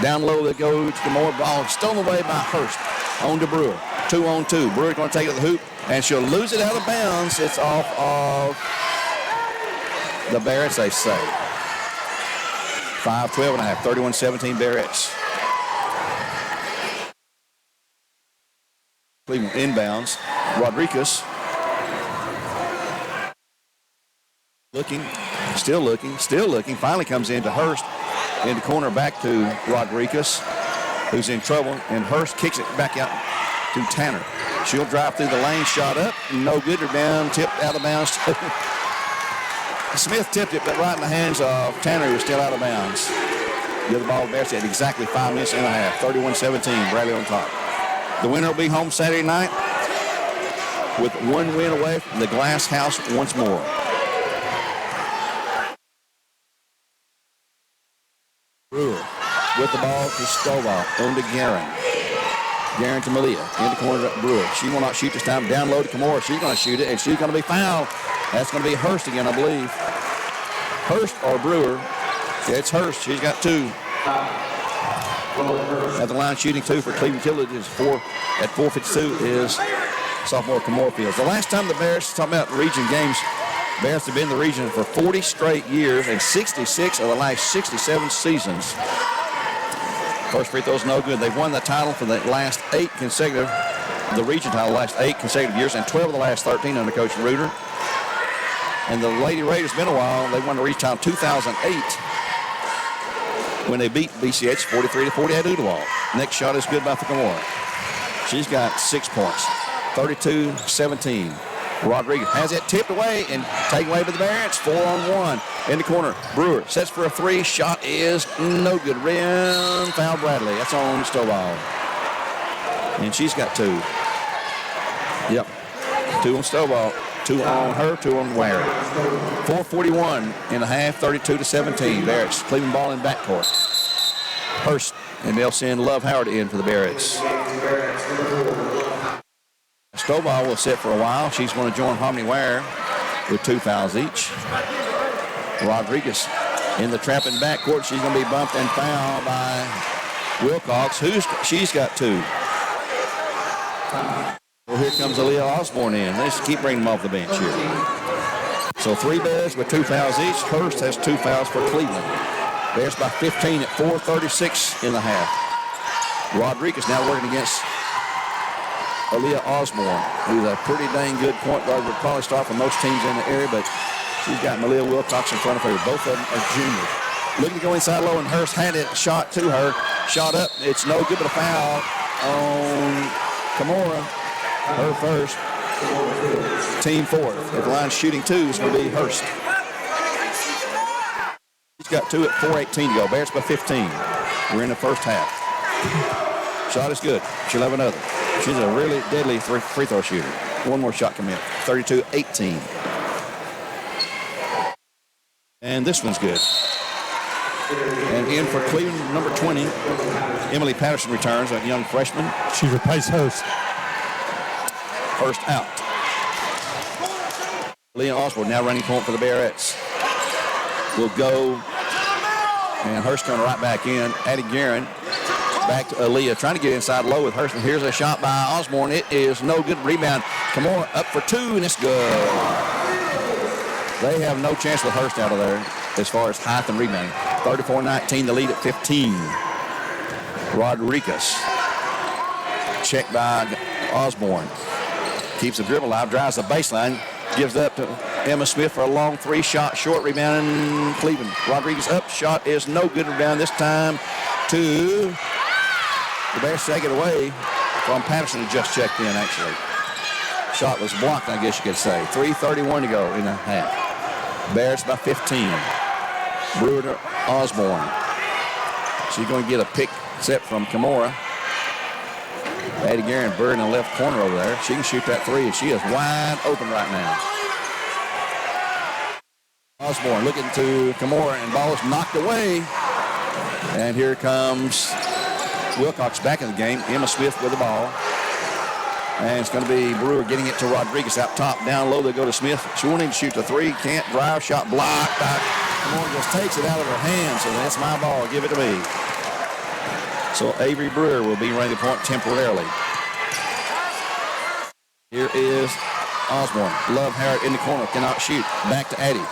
Down low they go to more ball. Stolen away by Hurst. On to Brewer. 2-on-2. Brewer's going to take it to the hoop, and she'll lose it out of bounds. It's off of the Barretts, they say. 5-12 and a half. 31-17 Barretts. Cleveland inbounds. Rodriguez still looking. Finally comes into Hurst. In the corner back to Rodriguez, who's in trouble, and Hurst kicks it back out to Tanner. She'll drive through the lane, shot up, no good, or down, tipped out of bounds. Smith tipped it, but right in the hands of Tanner, who was still out of bounds. The other ball, Bears at exactly 5 minutes and a half. 31-17, Bradley on top. The winner will be home Saturday night with one win away from the Glass House once more. Brewer with the ball to Stovall. On to Guerin. Guerin to Malia. In the corner to Brewer. She will not shoot this time. Down low to Kimura. She's going to shoot it, and she's going to be fouled. That's going to be Hurst again, I believe. Hurst or Brewer. Yeah, it's Hurst. She's got two. At the line, shooting two for Cleveland Tillage is four. At 4:52 is sophomore Kimura Fields. The last time the Bears, talking about region games, Bears have been in the region for 40 straight years and 66 of the last 67 seasons. First free throw's no good. They've won the title for the last 8 consecutive, the region title, the last 8 consecutive years, and 12 of the last 13 under Coach Reuter. And the Lady Raiders, been a while. They won the region title in 2008 when they beat BCHS 43-40 at Ooltewah. Next shot is good by Kimura. She's got 6 points, 32-17. Rodriguez has it tipped away and taken away by the Barretts. 4-on-1 in the corner. Brewer sets for a three. Shot is no good. Rim foul Bradley. That's on Stovall. And she's got 2. Yep. 2 on Stovall. 2 on her. 2 on Ware. 4:41 in the half. 32-17. Barretts. Cleveland ball in backcourt. Hurst and they'll send Love Howard in for the Barretts. Stovall will sit for a while. She's going to join Harmony Ware with 2 fouls each. Rodriguez in the trap in backcourt. She's going to be bumped and fouled by Wilcox. She's got 2. Well, here comes Aaliyah Osborne in. They just keep bringing them off the bench here. So 3 Bears with 2 fouls each. Hurst has 2 fouls for Cleveland. Bears by 15 at 4:36 in the half. Rodriguez now working against Aaliyah Osborne, who's a pretty dang good point guard. Would probably start for most teams in the area, but she's got Malia Wilcox in front of her. Both of them are juniors. Looking to go inside low, and Hurst had it shot to her. Shot up. It's no good, but a foul on Kimura. Her first. Team 4. At the line shooting 2 is going to be Hurst. She's got 2 at 4:18 to go. Bears by 15. We're in the first half. Shot is good. She'll have another. She's a really deadly free throw shooter. One more shot coming in. 32-18. And this one's good. And in for Cleveland, number 20, Emily Patterson returns, a young freshman. She replaced Hurst. Hurst out. Leah Osborne now running point for the Barretts. Will go. And Hurst coming right back in. Addie Guerin. Back to Aaliyah, trying to get inside low with Hurst. Here's a shot by Osborne. It is no good. Rebound. Kimura up for 2, and it's good. They have no chance with Hurst out of there as far as height and rebounding. 34-19, the lead at 15. Rodriguez check by Osborne. Keeps the dribble alive, drives the baseline, gives it up to Emma Smith for a long three-shot, short rebound in Cleveland. Rodriguez up, shot is no good. Rebound this time to the Bears. Take it away from Patterson, who just checked in, actually. Shot was blocked, I guess you could say. 3:31 to go in the half. Bears by 15. Brewer to Osborne. She's going to get a pick set from Kimura. Addie Guerin Bird in the left corner over there. She can shoot that three, and she is wide open right now. Osborne looking to Kimura, and ball is knocked away. And here comes Wilcox back in the game. Emma Smith with the ball. And it's going to be Brewer getting it to Rodriguez out top. Down low, they go to Smith. She wanting to shoot the three. Can't drive. Shot blocked. Kimura just takes it out of her hands. So that's my ball. Give it to me. So Avery Brewer will be running the point temporarily. Here is Osborne. Love Harrod in the corner. Cannot shoot. Back to Addie.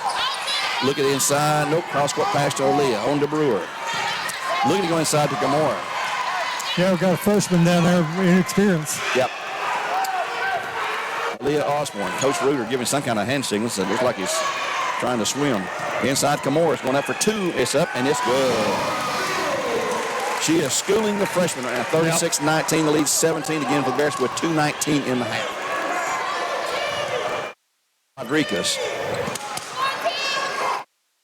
Look at the inside. Nope. Cross-court pass to Aaliyah. On to Brewer. Looking to go inside to Kimura. Yeah, we've got a freshman down there, inexperienced. Yep. Aaliyah Osborne. Coach Reuter giving some kind of hand signals. It looks like he's trying to swim. Inside Kimura. It's going up for two. It's up, and it's good. She is schooling the freshman right now. 36-19. The lead 17 again for the Bears with 2:19 in the half. Rodriguez.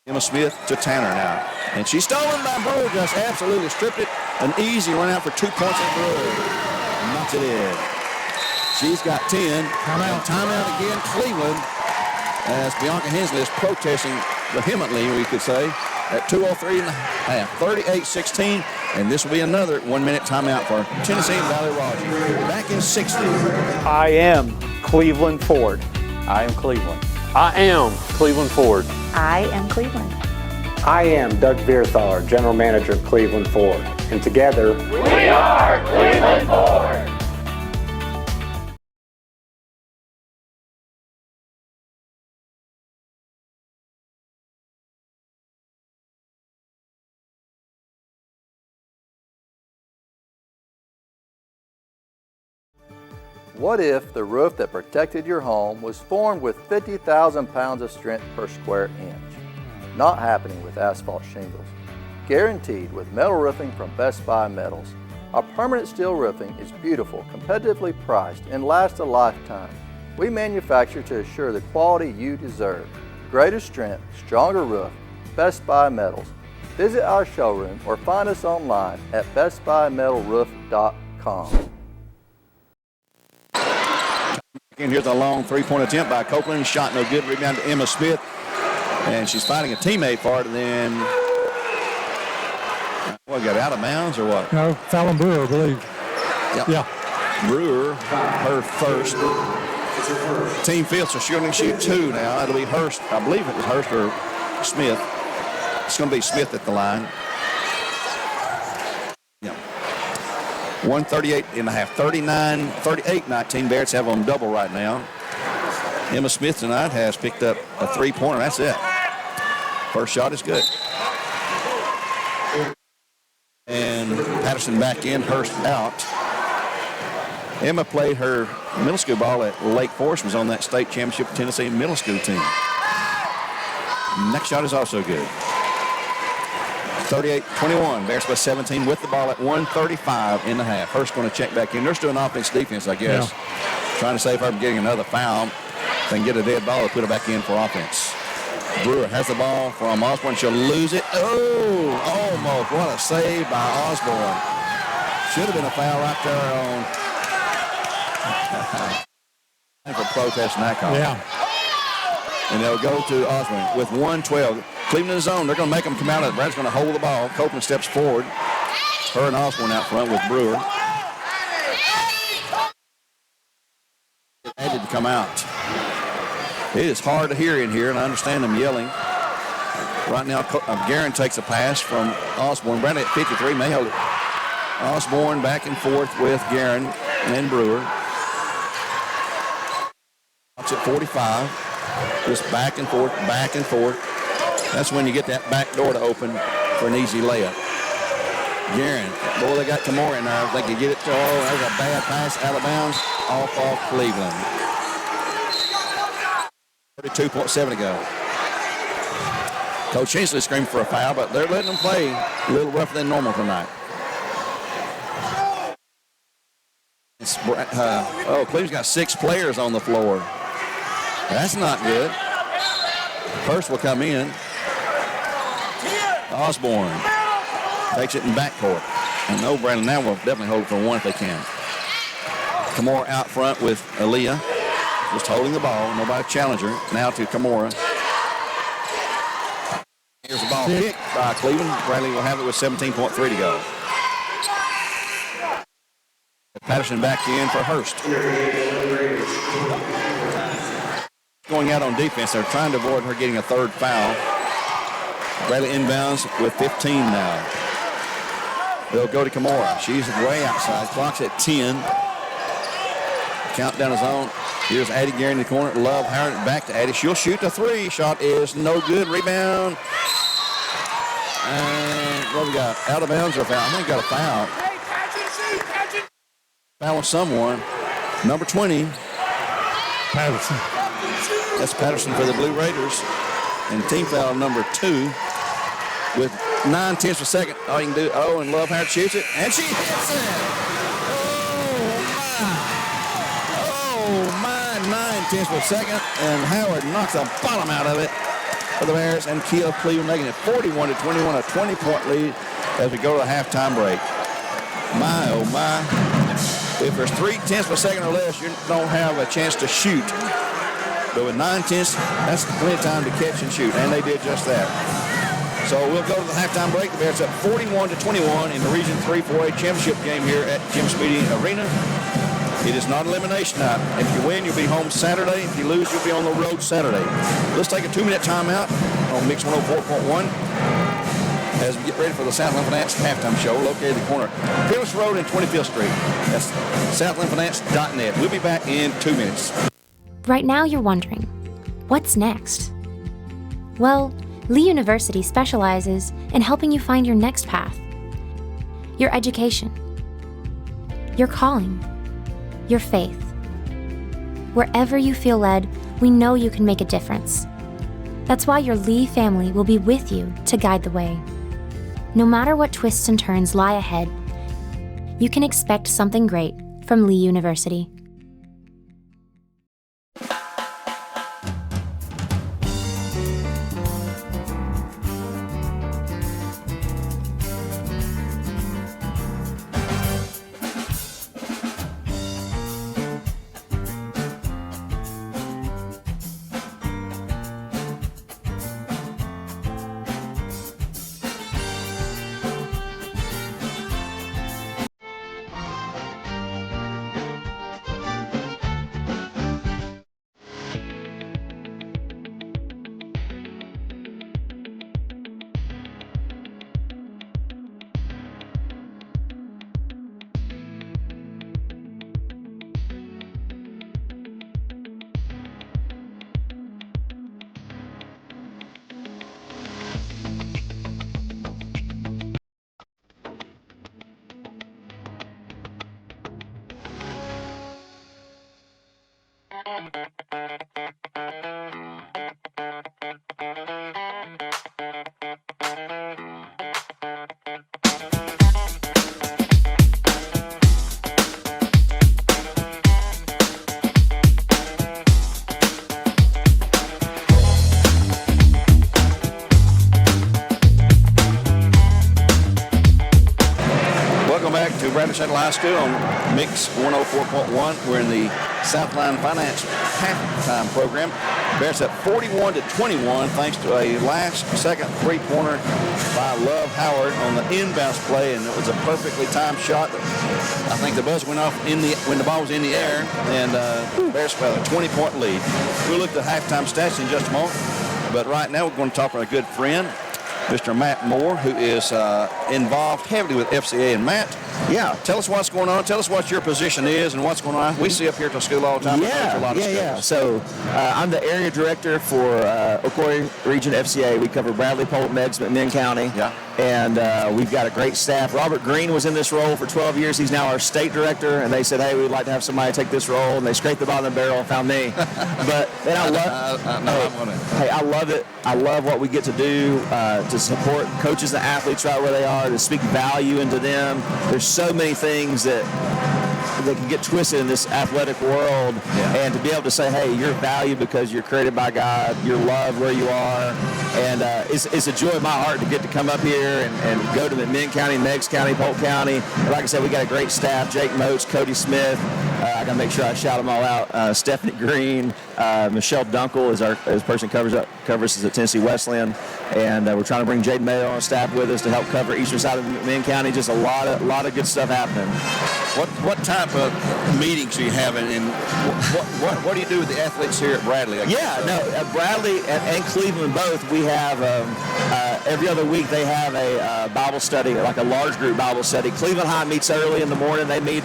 Emma Smith to Tanner now. And she's stolen by Brewer. Just absolutely stripped it. An easy run out for 2 points in Brewer. Knocks it in. She's got 10. Timeout again, Cleveland. As Bianca Hensley is protesting vehemently, we could say, at 2:03 in the half. 38-16. And this will be another 1-minute timeout for Tennessee and Valley Rogers. Back in 60. I am Cleveland Ford. I am Cleveland. I am Cleveland Ford. I am Cleveland. I am Doug Vierthaler, General Manager of Cleveland Ford. And together, we are Cleveland Ford. What if the roof that protected your home was formed with 50,000 pounds of strength per square inch? Not happening with asphalt shingles. Guaranteed with metal roofing from Best Buy Metals. Our permanent steel roofing is beautiful, competitively priced, and lasts a lifetime. We manufacture to assure the quality you deserve. Greater strength, stronger roof, Best Buy Metals. Visit our showroom or find us online at bestbuymetalroof.com. And here's a long three-point attempt by Copeland. Shot no good. Rebound to Emma Smith. And she's fighting a teammate for it. And then, what, got out of bounds or what? No, Fallon Brewer, I believe. Yep. Yeah. Brewer, her first. Team field, so she's going to shoot two now. It'll be Hurst. I believe it was Hurst or Smith. It's going to be Smith at the line. Yeah. 138 in the half. 38-19. Bears have on double right now. Emma Smith tonight has picked up a three-pointer. That's it. First shot is good. And Patterson back in, Hurst out. Emma played her middle school ball at Lake Forest, was on that state championship Tennessee middle school team. Next shot is also good. 38-21. Bears by 17 with the ball at 1:35 in the half. Hurst going to check back in. They're still doing offense-defense, I guess. Yeah. Trying to save her from getting another foul. If they can get a dead ball, put it back in for offense. Brewer has the ball from Osborne. She'll lose it. Oh, almost. What a save by Osborne. Should have been a foul right there on. For protesting that call. Yeah. And they'll go to Osborne with 1:12. Cleveland in the zone. They're going to make them come out of it. Brad's going to hold the ball. Copeland steps forward. Her and Osborne out front with Brewer. Had to come out. It is hard to hear in here, and I understand them yelling. Right now, Guerin takes a pass from Osborne. Brandon at 53 may hold it. Osborne back and forth with Guerin and Brewer. It's at 45. Just back and forth, back and forth. That's when you get that back door to open for an easy layup. Guerin. Boy, they got Kimura in there. If they could get it to, there's a bad pass out of bounds off Cleveland. 32.7 to go. Coach Hensley screamed for a foul, but they're letting them play a little rougher than normal tonight. Cleveland's got 6 players on the floor. That's not good. First will come in. Osborne takes it in backcourt. I know Brandon now will definitely hold for one if they can. Kimura out front with Aaliyah. Just holding the ball. Nobody challenge her. Now to Kimura. Here's the ball kicked by Cleveland. Bradley will have it with 17.3 to go. Patterson back in for Hurst. Going out on defense. They're trying to avoid her getting a third foul. Bradley inbounds with 15 now. They'll go to Kimura. She's way outside. Clock's at 10. Countdown is on. Here's Addie Guerin in the corner. Love Howard back to Addie. She'll shoot the 3. Shot is no good. Rebound. And what we got? Out of bounds or foul? I think we got a foul. Foul on someone. Number 20. Patterson. That's Patterson for the Blue Raiders. And team foul number 2 with 9/10 per second. All you can do, and Love Howard shoots it, and she hits it. Oh my, 9/10 per second, and Howard knocks the bottom out of it for the Bears, and Kiel Cleveland making it 41-21, a 20-point lead as we go to the halftime break. My, oh my. If there's 3/10 per second or less, you don't have a chance to shoot. But with 9/10, that's plenty of time to catch and shoot, and they did just that. So we'll go to the halftime break. The Bears up 41-21 in the Region 3 4A championship game here at Jim Speedy Arena. It is not elimination night. If you win, you'll be home Saturday. If you lose, you'll be on the road Saturday. Let's take a 2-minute timeout on Mix 104.1 as we get ready for the Southland Finance halftime show located at the corner of Phillips Road and 25th Street. That's southlandfinance.net. We'll be back in 2 minutes. Right now you're wondering, what's next? Well, Lee University specializes in helping you find your next path. Your education, your calling, your faith. Wherever you feel led, we know you can make a difference. That's why your Lee family will be with you to guide the way. No matter what twists and turns lie ahead, you can expect something great from Lee University. High School on Mix 104.1. We're in the Southline Finance halftime program. Bears up 41-21 thanks to a last-second three-pointer by Love Howard on the inbounds play, and it was a perfectly timed shot. I think the buzzer went off when the ball was in the air, and Bears have a 20-point lead. We'll look at the halftime stats in just a moment, but right now we're going to talk to a good friend, Mr. Matt Moore, who is involved heavily with FCA. And Matt, tell us what's going on. Tell us what your position is and what's going on. We see up here at the school all the time. So I'm the area director for Ocoee Region FCA. We cover Bradley, Polk, Meigs, McMinn County. and we've got a great staff. Robert Green was in this role for 12 years. He's now our state director, and they said, hey, we'd like to have somebody take this role, and they scraped the bottom of the barrel and found me. But then I love it. I love what we get to do to support coaches and athletes right where they are, to speak value into them. There's so many things that can get twisted in this athletic world, and to be able to say, hey, you're valued because you're created by God, you're loved where you are, and it's a joy of my heart to get to come up here and go to McMinn County, Meigs County, Polk County. And like I said, we got a great staff: Jake Moats, Cody Smith. I got to make sure I shout them all out. Stephanie Green, Michelle Dunkel is the person who covers us at Tennessee Wesleyan, and we're trying to bring Jade Mayo on staff with us to help cover eastern side of McMinn County. Just a lot of good stuff happening. What type of meetings are you having, and what do you do with the athletes here at Bradley? At Bradley and Cleveland both, we have every other week they have a Bible study, like a large group Bible study. Cleveland High meets early in the morning. They meet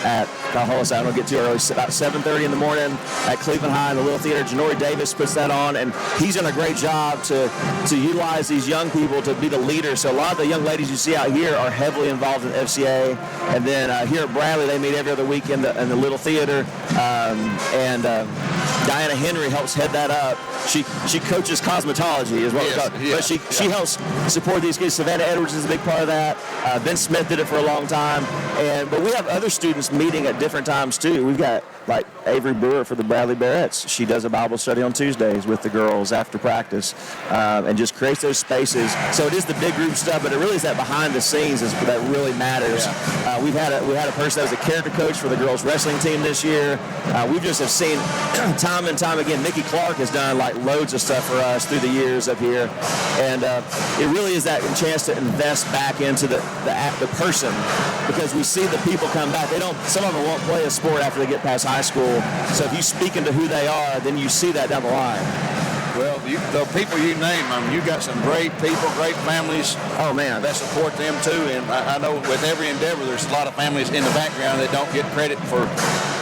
at, I don't get too early, about 7:30 in the morning at Cleveland High in the Little Theater. Janori Davis puts that on, and he's done a great job to utilize these young people to be the leaders. So a lot of the young ladies you see out here are heavily involved in FCA, and then here at Bradley they meet every other week in the Little Theater, and Diana Henry helps head that up. She coaches cosmetology is what we call it. Yeah, but she helps support these kids. Savannah Edwards is a big part of that. Ben Smith did it for a long time. But we have other students meeting at different times too. We've got like Avery Brewer for the Bradley Barretts. She does a Bible study on Tuesdays with the girls after practice, and just creates those spaces. So it is the big group stuff, but it really is that behind the scenes that really matters. Yeah. We had a person that was a character coach for the girls wrestling team this year. We just have seen time and time again. Nikki Clark has done like loads of stuff for us through the years up here, and it really is that chance to invest back into the person, because we see the people come back. Some of them won't play a sport after they get past high school. So if you speak into who they are, then you see that down the line. Well, the people you name, you got some great people, great families. Oh man, that support them too. And I know with every endeavor, there's a lot of families in the background that don't get credit for,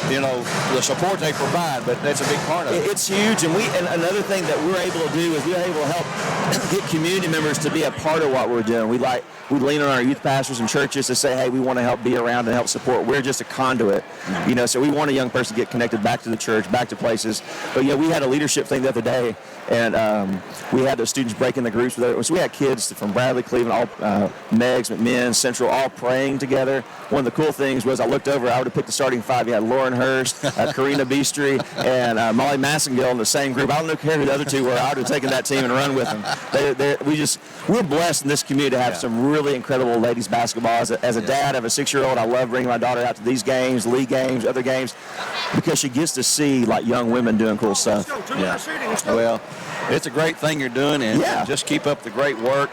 the support they provide. But that's a big part of it. It's huge, and another thing that we're able to do is we're able to help get community members to be a part of what we're doing. We lean on our youth pastors and churches to say, hey, we want to help be around and help support. We're just a conduit, so we want a young person to get connected back to the church, back to places. But we had a leadership thing the other day, and we had those students break into groups. So we had kids from Bradley, Cleveland, all Meigs, McMinn, Central, all praying together. One of the cool things was I looked over, I would have picked the starting five. You had Lauren Hurst, Karina Beastry, and Molly Massengale in the same group. I don't care who the other two were. I would have taken that team and run with them. We're blessed in this community to have some really incredible ladies basketball. As a dad of a 6-year-old, I love bringing my daughter out to these games, league games, other games, because she gets to see like young women doing cool stuff. Well, it's a great thing you're doing, and just keep up the great work.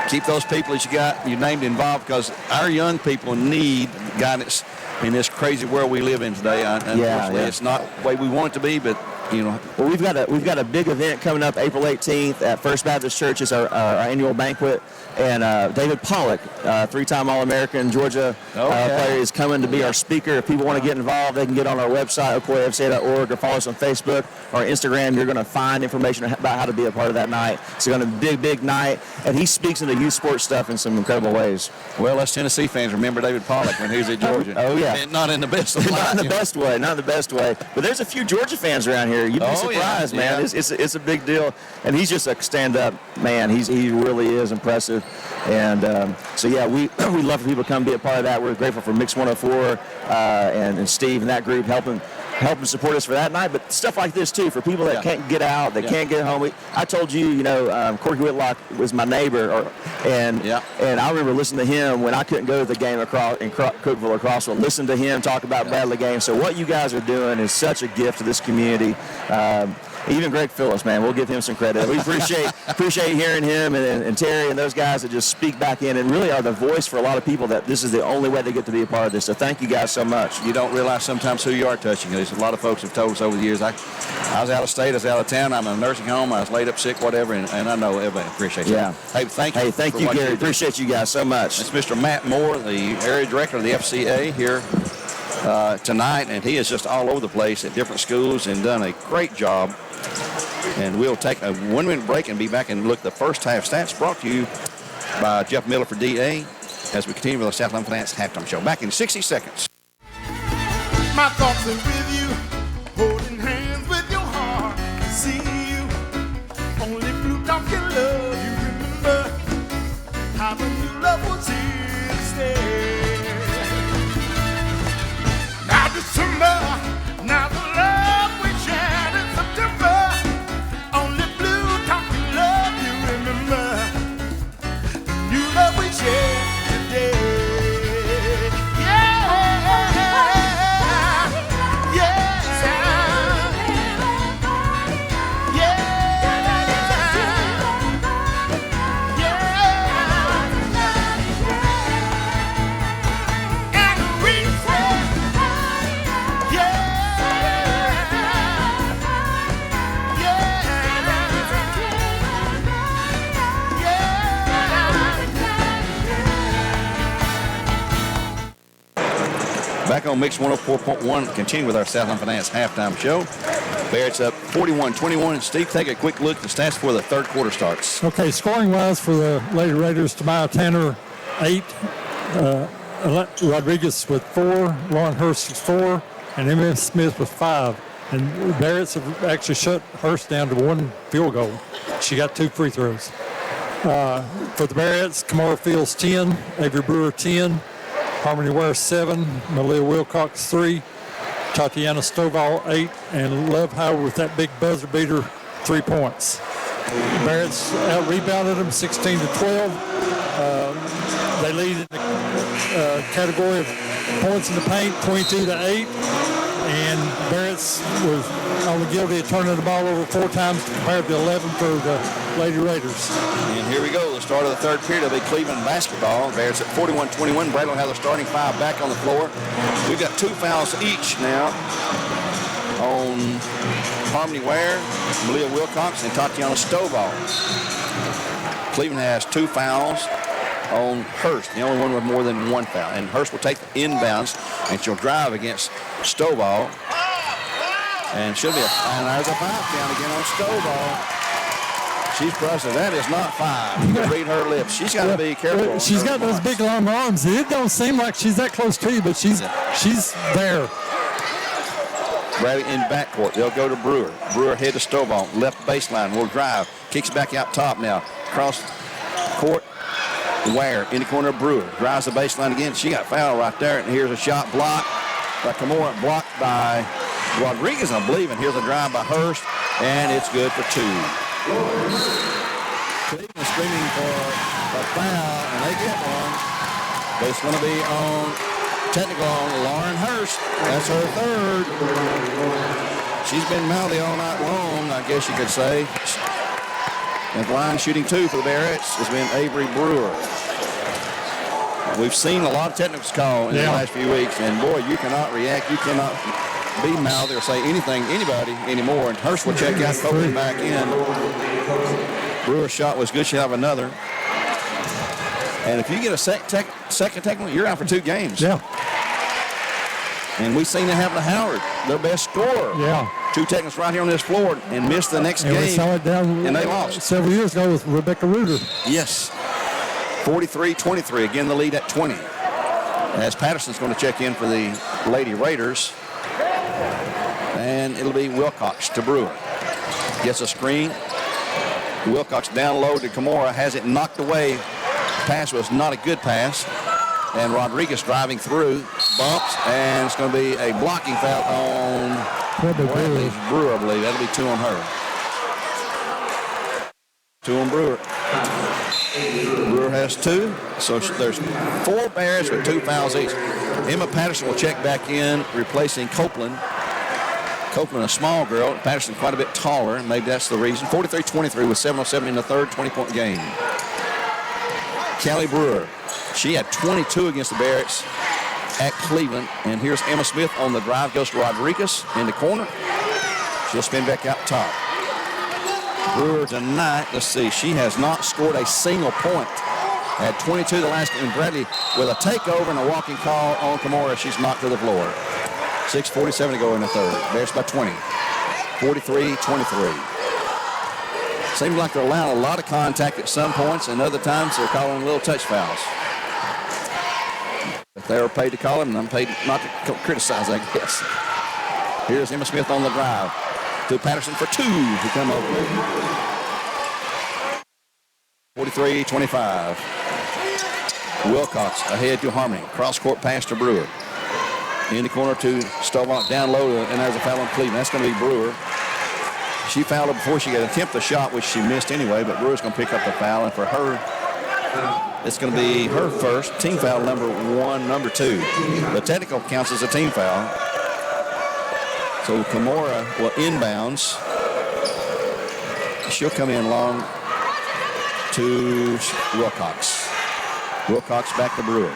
Keep those people that you named involved, because our young people need guidance in this crazy world we live in today. Unfortunately, it's not the way we want it to be, but Well, we've got a big event coming up April 18th at First Baptist Church. It's our annual banquet, and David Pollock, 3-time All-American Georgia player, is coming to be our speaker. If people want to get involved, they can get on our website, okoyfca.org, or follow us on Facebook or Instagram. You're going to find information about how to be a part of that night. It's going to be a big night, and he speaks into youth sports stuff in some incredible ways. Well, us Tennessee fans remember David Pollock when he was at Georgia. And not in the best of not in the best way, not in the best way. But there's a few Georgia fans around here. You'd be surprised, man. It's a big deal, and he's just a stand-up man. He really is impressive, and we love for people to come be a part of that. We're grateful for Mix 104 and Steve and that group helping support us for that night, but stuff like this too, for people that can't get out, that can't get home. I told you, Corky Whitlock was my neighbor, and I remember listening to him when I couldn't go to the game in Cookeville or Crossville. Listen to him talk about Bradley games. So what you guys are doing is such a gift to this community. Even Greg Phillips, man, we'll give him some credit. We appreciate hearing him and Terry and those guys that just speak back in and really are the voice for a lot of people that this is the only way they get to be a part of this. So thank you guys so much. You don't realize sometimes who you are touching. There's a lot of folks have told us over the years. I was out of state, I was out of town, I'm in a nursing home, I was laid up sick, whatever, and I know everybody appreciates it. Hey, thank you. Hey, thank you, Gary. Appreciate you guys so much. It's Mr. Matt Moore, the area director of the FCA here tonight, and he is just all over the place at different schools and done a great job. And we'll take a 1-minute break and be back and look at the first half stats brought to you by Jeff Miller for DA as we continue with the Southland Finance Halftime Show. Back in 60 seconds. My thoughts are with you, holding hands with your heart. See you, only blue dog can love you. Remember how the new love was here to stay. Now December, now the love we shared in September. Only blue dog can love you. Remember the new love we shared today. Back on Mix 104.1, continue with our Southland Finance Halftime Show. Barrett's up 41-21. Steve, take a quick look at the stats before the third quarter starts. Okay, scoring-wise for the Lady Raiders, Tamaya Tanner, 8. Rodriguez with 4. Lauren Hurst with 4. And Emma Smith with 5. And Barrett's have actually shut Hurst down to 1 field goal. She got 2 free throws. For the Barretts, Kamara Fields 10. Avery Brewer 10. Harmony Ware 7, Malia Wilcox 3, Tatiana Stovall 8, and Love Howard with that big buzzer beater 3 points. Barrett's out rebounded them 16-12. They lead in the category of points in the paint 22-8, and Barrett's was only guilty of turning the ball over 4 times compared to 11 for the Lady Raiders. And here we go. The start of the third period will be Cleveland basketball. Barrett's at 41-21. Bradley will have the starting 5 back on the floor. We've got 2 fouls each now on Harmony Ware, Malia Wilcox, and Tatiana Stovall. Cleveland has 2 fouls on Hurst, the only one with more than 1 foul. And Hurst will take the inbounds, and she'll drive against Stovall. And she'll be and there's a 5 count again on Stovall. She's pressing. That is not 5. You can read her lips. She's got to be careful. She's got those big long arms. It don't seem like she's that close to you, but she's there. Bradley in backcourt. They'll go to Brewer. Brewer head to Stovall. Left baseline. Will drive. Kicks back out top now. Cross court. Ware in the corner of Brewer. Drives the baseline again. She got fouled right there. And here's a shot blocked by Kamora. Blocked by Rodriguez, I believe. And here's a drive by Hurst. And it's good for 2. Cleveland screaming for a foul, and they get one. But it's going to be on technical on Lauren Hurst. That's her 3rd. She's been mouthy all night long, I guess you could say. And line shooting 2 for the Barretts has been Avery Brewer. We've seen a lot of technicals called in the last few weeks, and boy, you cannot react. You cannot be mouthy or say anything, anybody anymore. And Hurst will check out, Copeland back in. Brewer's shot was good. She'll have another. And if you get a second technical, you're out for 2 games. Yeah. And we've seen that happen to Howard, their best scorer. Yeah. 2 technicals right here on this floor and missed the next game. We saw it down and they lost several years ago with Rebecca Reuter. Yes. 43-23. Again, the lead at 20. As Patterson's going to check in for the Lady Raiders. And it'll be Wilcox to Brewer. Gets a screen. Wilcox down low to Kamora. Has it knocked away. Pass was not a good pass. And Rodriguez driving through. Bumps. And it's going to be a blocking foul on Brewer, I believe. That'll be 2 on her. 2 on Brewer. Brewer has 2. So there's 4 Bears with 2 fouls each. Emma Patterson will check back in, replacing Copeland. Copeland, a small girl. Patterson quite a bit taller. Maybe that's the reason. 43-23 with 7:07 in the third, 20-point game. Callie Brewer. She had 22 against the Barretts at Cleveland. And here's Emma Smith on the drive. Goes to Rodriguez in the corner. She'll spin back out top. Brewer tonight, let's see, she has not scored a single point. Had 22 the last game. Bradley with a takeover and a walking call on Kamora. She's knocked to the floor. 6:47 to go in the third. Bears by 20. 43-23. Seems like they're allowing a lot of contact at some points, and other times they're calling little touch fouls. If they were paid to call them, and I'm paid not to criticize, I guess. Here's Emma Smith on the drive to Patterson for 2 to come over. 43-25. Wilcox ahead to Harmony. Cross-court pass to Brewer. In the corner to Stovall, down low, and there's a foul on Cleveland. That's going to be Brewer. She fouled her before she could attempt the shot, which she missed anyway, but Brewer's going to pick up the foul, and for her, it's going to be her first team foul, number 2. The technical counts as a team foul. So Kimura will inbounds. She'll come in long to Wilcox. Wilcox back to Brewer.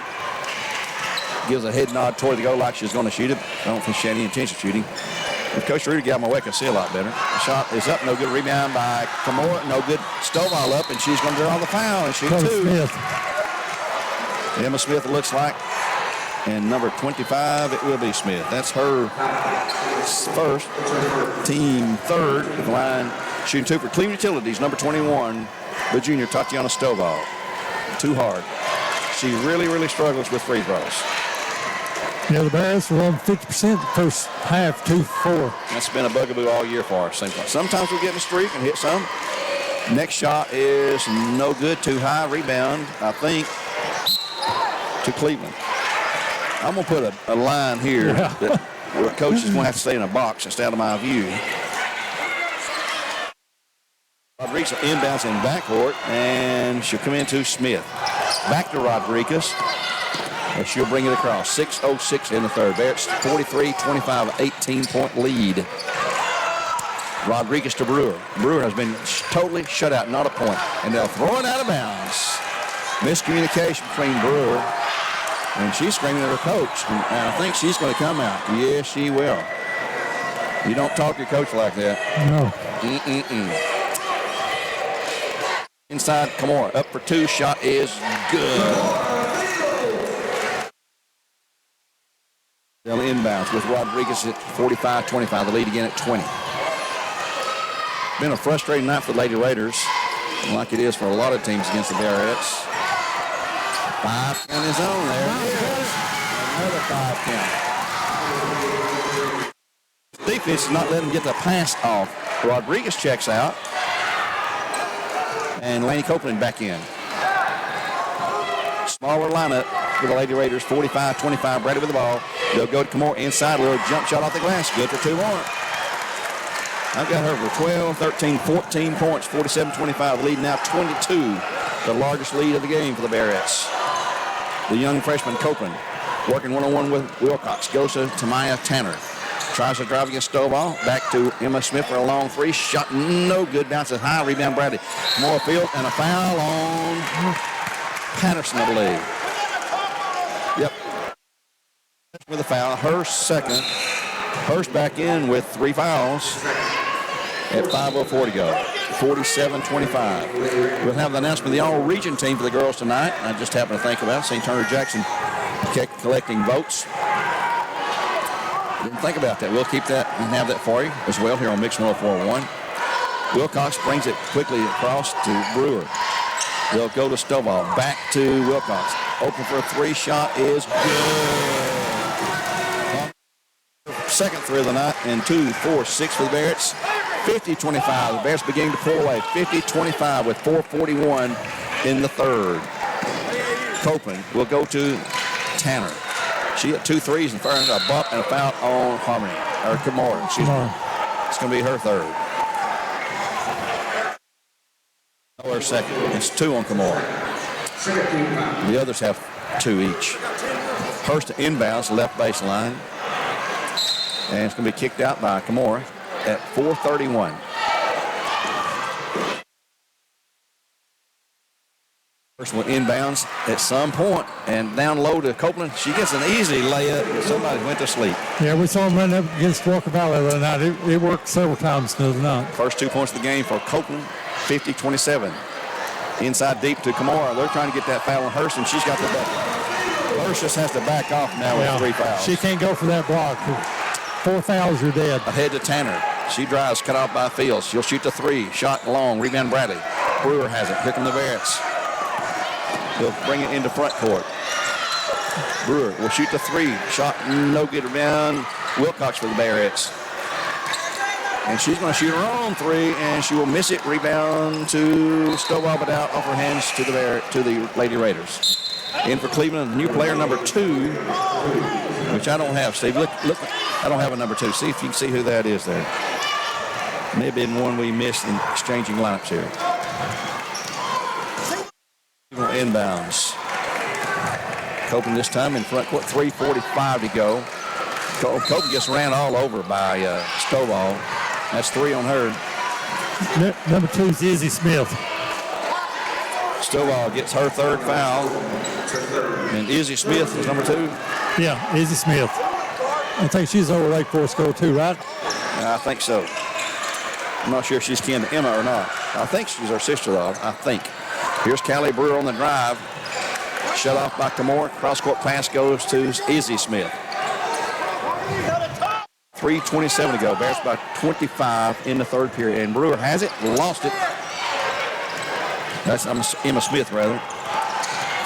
Gives a head nod toward the goal like she's going to shoot it. I don't think she had any intention of shooting. If Coach Rudy got my way, I could see a lot better. The shot is up, no good. Rebound by Kimura, no good. Stovall up, and she's going to draw the foul and shoot 2. Smith. Emma Smith, it looks like. And number 25, it will be Smith. That's her first, team third line. Shooting 2 for Cleveland Utilities, number 21, the junior Tatiana Stovall. Too hard. She really, really struggles with free throws. Yeah, the Bears were on 50% the first half, 2-4. That's been a bugaboo all year for us. Sometimes we get in a streak and hit some. Next shot is no good, too high. Rebound, I think, to Cleveland. I'm going to put a line here that where the coach is going to have to stay in a box and stay out of my view. Rodriguez inbounds in backcourt, and she'll come into Smith. Back to Rodriguez. And she'll bring it across. 6:06 in the third. Barrett's 43-25, 18-point lead. Rodriguez to Brewer. Brewer has been totally shut out, not a point. And they'll throw it out of bounds. Miscommunication between Brewer, and she's screaming at her coach. And I think she's going to come out. Yes, she will. You don't talk to your coach like that. No. Inside, Kimura, up for 2. Shot is good. They'll inbounds with Rodriguez at 45-25. The lead again at 20. Been a frustrating night for the Lady Raiders, like it is for a lot of teams against the Barretts. 5 count is on there. Another 5 count. Defense is not letting them get the pass off. Rodriguez checks out. And Laney Copeland back in. Smaller lineup for the Lady Raiders, 45-25. Brady with the ball. They'll go to Kimura inside. A little jump shot off the glass. Good for 2 more. I've got her for 12, 13, 14 points, 47-25. Lead now 22. The largest lead of the game for the Barretts. The young freshman Copeland working one-on-one with Wilcox. Goes to Tamaya Tanner. Tries to drive against Stovall. Back to Emma Smith for a long 3. Shot no good. Bounces high. Rebound Bradley. More field and a foul on Patterson, I believe. Yep. With a foul. Hurst second. Hurst back in with 3 fouls at 5:04 to go. 47-25. We'll have the announcement of the all-region team for the girls tonight. I just happened to think about it. St. Turner Jackson collecting votes. Didn't think about that. We'll keep that and have that for you as well here on Mix 104.1. Wilcox brings it quickly across to Brewer. They'll go to Stovall. Back to Wilcox. Open for a 3. Shot is good. Second 3 of the night, and 2, 4, 6 for the Barretts. 50-25. The Barretts beginning to pull away. 50-25 with 4:41 in the third. Copeland will go to Tanner. She hit 2 threes and earned a bump and a foul on Harmony. Or Kimura, excuse me. It's going to be her third. Or second. It's 2 on Kimura. The others have 2 each. Hurst to inbounds, left baseline. And it's going to be kicked out by Kimura at 4:31. First one inbounds at some point, and down low to Copeland. She gets an easy layup, but somebody went to sleep. Yeah, we saw him run up against Walker Valley the other night. It worked several times the other night. First 2 points of the game for Copeland, 50-27. Inside deep to Kimura. They're trying to get that foul on Hurst, and she's got the bucket. Hurst just has to back off now with 3 fouls. She can't go for that block. 4 fouls, you're dead. Ahead to Tanner. She drives, cut off by Fields. She'll shoot the three. Shot long. Rebound Bradley. Brewer has it. Here come the Barretts. He'll bring it into front court. Brewer will shoot the three. Shot no good. Rebound Wilcox for the Barretts. And she's going to shoot her own three, and she will miss it. Rebound to Stovall, but out off her hands to the Lady Raiders. In for Cleveland, new player number 2, which I don't have. Steve, look, I don't have a number 2. See if you can see who that is there. May have been one we missed in exchanging lineups here. Inbounds. Copeland this time in front court, 3:45 to go. Copeland gets ran all over by Stovall. That's 3 on her. Number 2 is Izzy Smith. Stovall gets her 3rd foul. And Izzy Smith is number 2? Yeah, Izzy Smith. I think she's over Lake Forest girl too, right? I think so. I'm not sure if she's kin to Emma or not. I think she's her sister, though. I think. Here's Callie Brewer on the drive. Shut off by Camore. Cross-court pass goes to Izzy Smith. 3:27 to go. Bears by 25 in the 3rd period. And Brewer has it, lost it. That's Emma Smith, rather.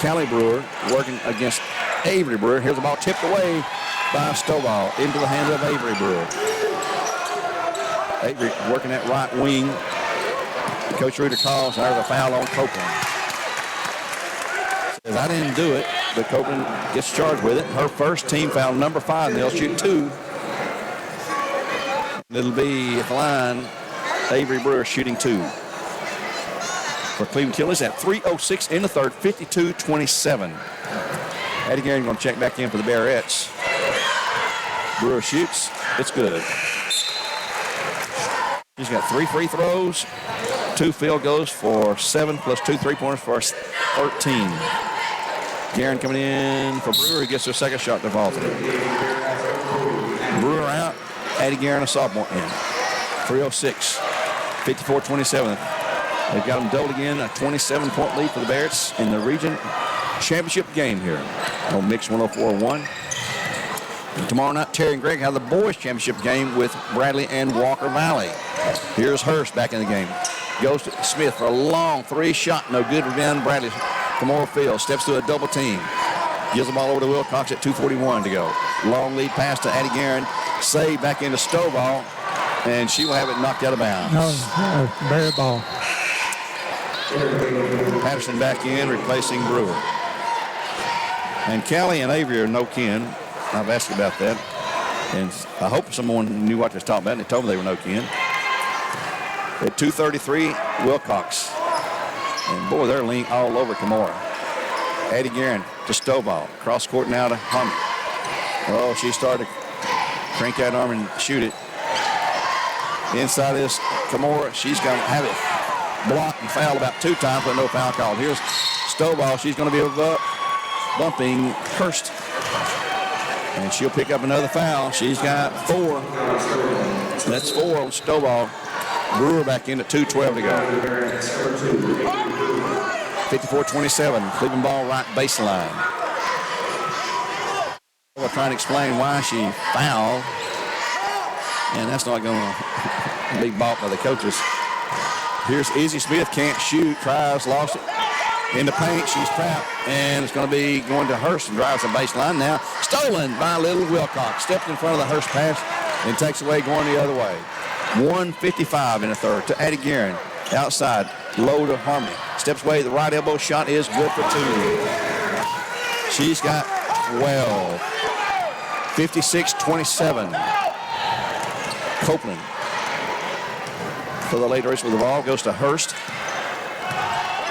Callie Brewer working against Avery Brewer. Here's the ball tipped away by Stovall into the hands of Avery Brewer. Avery working that right wing. Coach Reuter calls, there's a foul on Copeland. Says, I didn't do it, but Copeland gets charged with it. Her first team foul, number 5, and they'll shoot 2. It'll be at the line, Avery Brewer shooting 2. For Cleveland Killers at 3:06 in the 3rd, 52-27. Addie Guerin going to check back in for the Barretts. Brewer shoots. It's good. She's got 3 free throws, 2 field goals for 7, plus 2 3-pointers for 13. Guerin coming in for Brewer. He gets her 2nd shot defaulted. Brewer out. Addie Guerin, a sophomore, in. 3:06, 54-27. They've got them doubled again. A 27-point lead for the Barretts in the region championship game here on Mix 104.1. Tomorrow night, Terry and Greg have the boys championship game with Bradley and Walker Valley. Here's Hurst back in the game. Goes to Smith for a long 3 shot. No good. Rebound Bradley from Moore Field. Steps to a double team. Gives the ball over to Wilcox at 2:41 to go. Long lead pass to Addie Guerin. Save back into Stovall. And she will have it knocked out of bounds. No, bare ball. Patterson back in, replacing Brewer. And Callie and Avery are no kin. I've asked about that. And I hope someone knew what they was talking about, and they told me they were no kin. At 2:33, Wilcox. And boy, they're leaning all over Camora. Addie Guerin to Stovall. Cross court now to Harmon. Oh, she started to crank that arm and shoot it. Inside this, Camora, she's going to have it blocked and fouled about 2 times, but no foul called. Here's Stovall. She's going to be bumping Hurst. And she'll pick up another foul. She's got 4. That's 4 on Stovall. Brewer back in at 2:12 to go. 54-27. Cleveland ball right baseline. We're trying to explain why she fouled. And that's not going to be bought by the coaches. Here's Izzy Smith. Can't shoot. Tries. Lost it. In the paint. She's trapped. And it's going to be going to Hurst and drives the baseline now. Stolen by Little Wilcox. Stepped in front of the Hurst pass and takes away going the other way. 1:55 in the 3rd to Addie Guerin. Outside. Low to Harmony. Steps away. The right elbow shot is good for 2. She's got 12. 56-27. Copeland. For the late race with the ball goes to Hurst.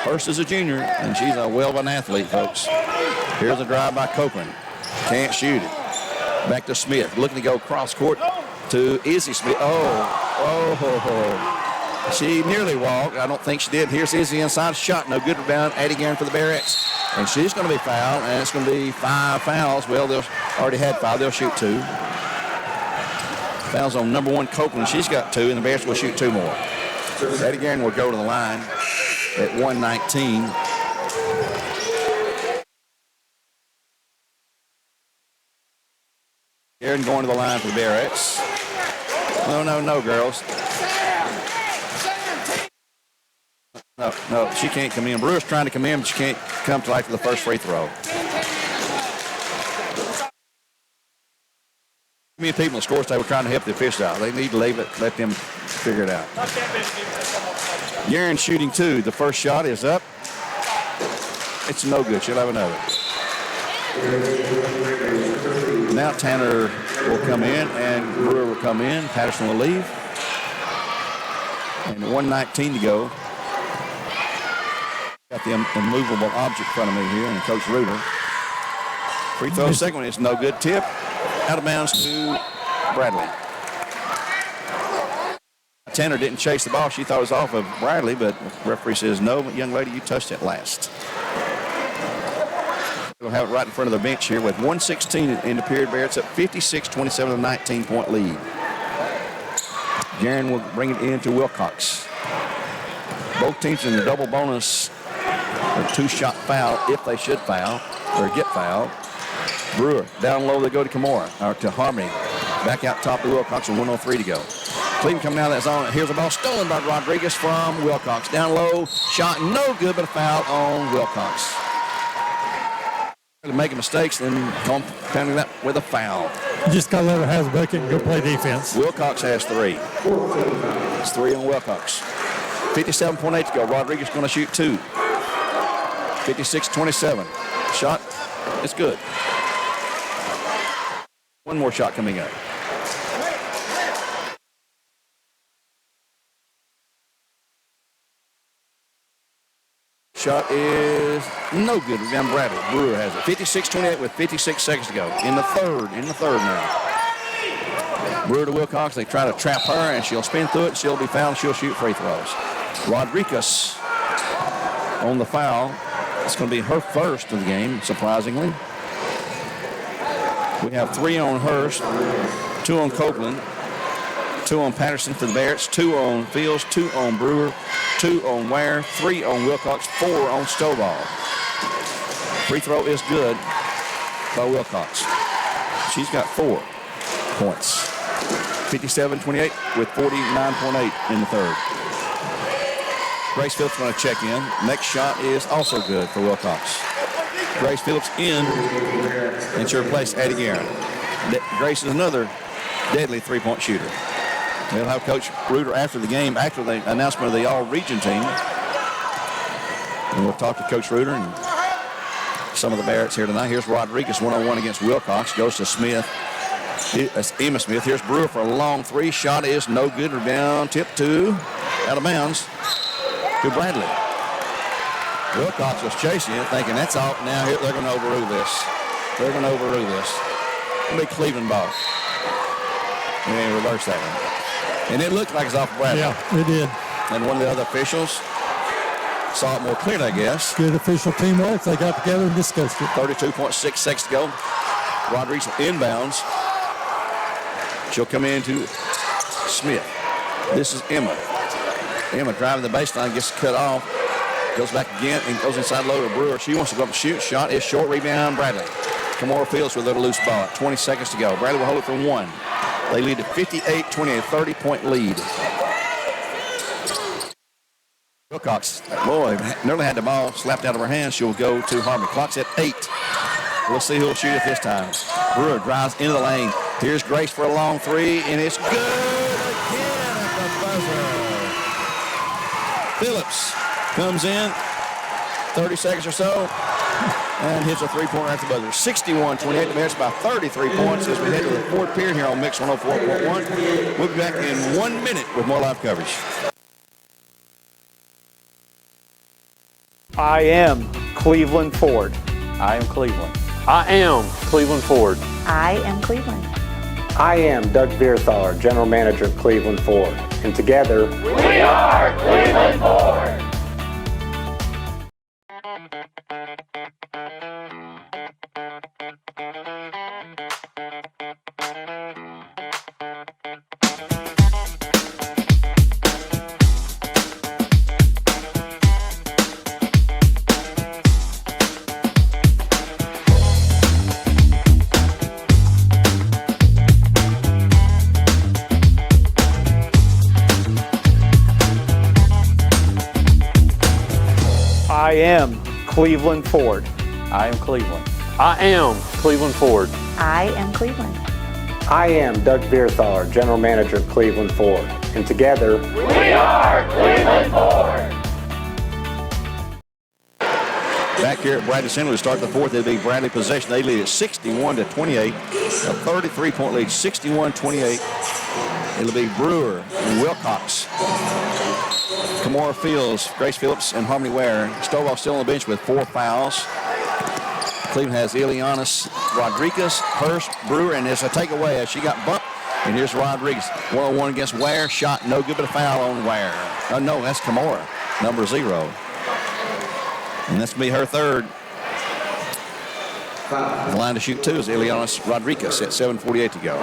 Hurst is a junior, and she's a well-run athlete, folks. Here's a drive by Copeland. Can't shoot it. Back to Smith. Looking to go cross court to Izzy Smith. Oh. She nearly walked. I don't think she did. Here's Izzy inside. Shot. No good. Rebound. Addie Guerin for the Barretts. And she's going to be fouled, and it's going to be 5 fouls. Well, they've already had 5. They'll shoot 2. Fouls on number 1, Copeland. She's got 2, and the Bears will shoot 2 more. Addie Guerin will go to the line at 1:19. Guerin going to the line for the Barretts. No, girls. No, she can't come in. Brewer's trying to come in, but she can't come till after the first free throw. Many people in the scores table trying to help the officials out. They need to leave it, let them figure it out. Garin shooting 2. The first shot is up. It's no good. She'll have another. Now Tanner will come in and Brewer will come in. Patterson will leave. And 1:19 to go. Got the immovable object in front of me here, and Coach Reuter. Free throw, second one is no good. Tip out of bounds to Bradley. Tanner didn't chase the ball. She thought it was off of Bradley, but the referee says, no, young lady, you touched it last. We'll have it right in front of the bench here with 1:16 in the period. Barrett's up 56-27, a 19-point lead. Garin will bring it in to Wilcox. Both teams in the double bonus or 2-shot foul if they should foul or get fouled. Brewer down low, they go to Kimura or to Harmony. Back out top to Wilcox with 1:03 to go. Cleveland coming out of that zone. Here's the ball stolen by Rodriguez from Wilcox. Down low, shot no good, but a foul on Wilcox. Making mistakes, then compounding that with a foul. You just got to let her have the bucket and go play defense. Wilcox has 3. It's 3 on Wilcox. 57.8 to go. Rodriguez going to shoot 2. 56-27. Shot is good. One more shot coming up. Shot is no good. Rebound Bradley. Brewer has it. 56-28 with 56 seconds to go. In the third now. Brewer to Wilcox. They try to trap her, and she'll spin through it. She'll be fouled. She'll shoot free throws. Rodriguez on the foul. It's going to be her first of the game, surprisingly. We have 3 on Hurst, 2 on Copeland, 2 on Patterson for the Barretts, 2 on Fields, 2 on Brewer, 2 on Ware, 3 on Wilcox, 4 on Stovall. Free throw is good by Wilcox. She's got 4 points. 57-28 with 49.8 in the third. Grace Phillips going to check in. Next shot is also good for Wilcox. Grace Phillips in, and she'll replace Addie Garin. Grace is another deadly three-point shooter. They'll have Coach Reuter after the game, after the announcement of the all-region team. And we'll talk to Coach Reuter and some of the Barretts here tonight. Here's Rodriguez, 1-on-1 against Wilcox. Goes to Smith. That's Emma Smith. Here's Brewer for a long 3. Shot is no good. Rebound, tip 2. Out of bounds to Bradley. Wilcox was chasing it, thinking that's all. Now they're going to overrule this. They're going to overrule this. It'll be Cleveland ball. And they reverse that one. And it looked like it's off Bradley. Yeah, it did. And one of the other officials saw it more clearly, I guess. Good official teamwork. They got together and discussed it. 32.6 seconds to go. Rodriguez inbounds. She'll come in to Smith. This is Emma. Emma driving the baseline, gets cut off. Goes back again and goes inside low to Brewer. She wants to go up and shoot. Shot is short. Rebound, Bradley. Kimura Fields with a little loose ball. 20 seconds to go. Bradley will hold it for 1. They lead to 58-20, a 30-point lead. Wilcox, boy, nearly had the ball slapped out of her hands. She'll go to Harmon. Clock's at 8. We'll see who'll shoot it this time. Brewer drives into the lane. Here's Grace for a long 3, and it's good again at the buzzer. Phillips comes in, 30 seconds or so, and hits a 3-pointer at the buzzer. 61-28, the Bears by 33 points as we head to the fourth period here on Mix 104.1. We'll be back in 1 minute with more live coverage. I am Cleveland Ford. I am Cleveland. I am Cleveland Ford. I am Cleveland. I am Doug Vierthaler, General Manager of Cleveland Ford. And together, we are Cleveland Ford. I am Cleveland Ford. I am Cleveland. I am Cleveland Ford. I am Cleveland. I am Doug Vierthaler, General Manager of Cleveland Ford. And together, we are Cleveland Ford. Back here at Bradley Center to start the fourth, it'll be Bradley possession. They lead at 61-28. A 33-point lead, 61-28. It'll be Brewer and Wilcox. Kamora Fields, Grace Phillips, and Harmony Ware. Stovall still on the bench with 4 fouls. Cleveland has Ileanis, Rodriguez, Hurst, Brewer, and it's a takeaway as she got bumped. And here's Rodriguez, 1-on-1 against Ware. Shot no good, but a foul on Ware. Oh, no, that's Kamora, number 0. And that's going to be her third. The line to shoot 2 is Ileanis Rodriguez at 7:48 to go.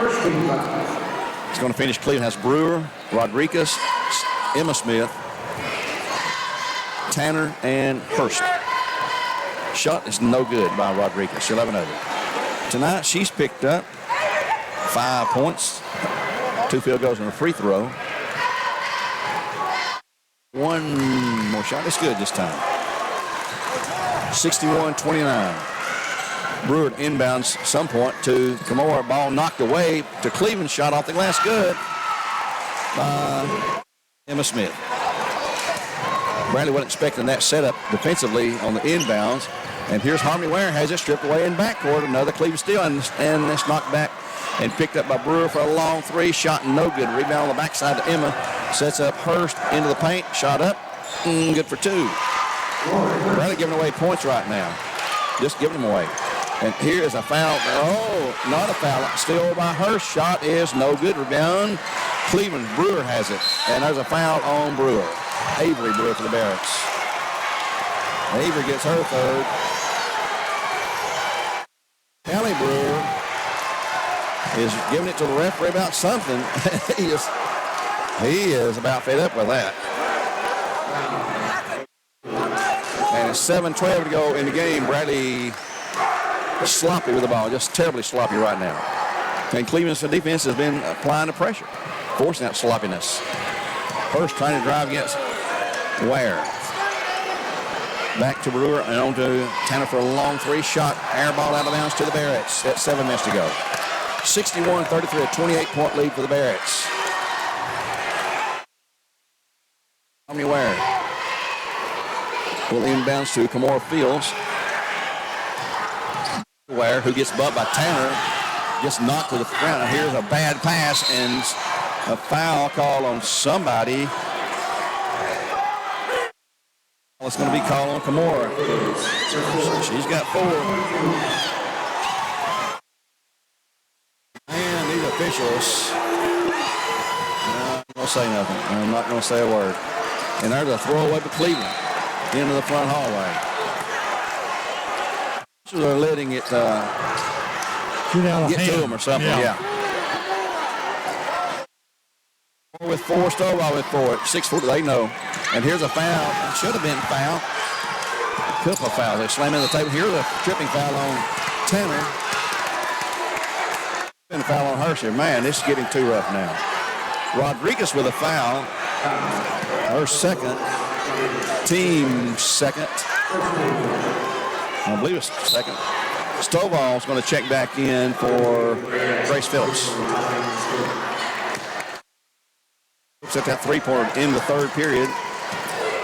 It's going to finish. Cleveland has Brewer, Rodriguez, Emma Smith, Tanner, and Hurst. Shot is no good by Rodriguez. She'll have another. Tonight, she's picked up 5 points, 2 field goals and a free throw. 1 more shot. It's good this time. 61-29. Brewer inbounds some point to Kamora. Ball knocked away to Cleveland. Shot off the glass. Good by Emma Smith. Bradley wasn't expecting that setup defensively on the inbounds. And here's Harmony Ware, has it stripped away in backcourt. Another Cleveland steal, and it's knocked back and picked up by Brewer for a long 3. Shot no good. Rebound on the backside to Emma. Sets up Hurst into the paint. Shot up. Good for 2. Bradley giving away points right now. Just giving them away. And here is a foul. Oh, not a foul. Still by Hurst. Shot is no good. Rebound. Cleveland. Brewer has it. And there's a foul on Brewer. Avery Brewer for the Barracks. Avery gets her third. Callie Brewer is giving it to the referee about something. he is about fed up with that. And it's 7:12 to go in the game. Bradley sloppy with the ball, just terribly sloppy right now. And Cleveland's defense has been applying the pressure, forcing that sloppiness. First trying to drive against Ware. Back to Brewer and on to Tanner for a long 3 shot. Air ball out of bounds to the Barretts at 7 minutes to go. 61-33, a 28-point lead for the Barretts. Harmony Ware will inbounds to Kamora Fields. Ware, who gets bumped by Tanner, gets knocked to the ground. Here's a bad pass and a foul call on somebody. It's going to be called on Kamora. She's got 4. And these officials, I'm not going to say nothing. I'm not going to say a word. And there's a throwaway for Cleveland into the front hallway. So they're letting it get to them or something. Yeah. With 4, Stovall with 4. 6-4, they know. And here's a foul. Should have been foul. Couple of fouls. They slam in the table. Here's a tripping foul on Tanner. Been a foul on Hershey. Man, this is getting too rough now. Rodriguez with a foul. Her second. Team second. I believe it's second. Stovall's going to check back in for Grace Phillips. Set that 3-pointer in the 3rd period.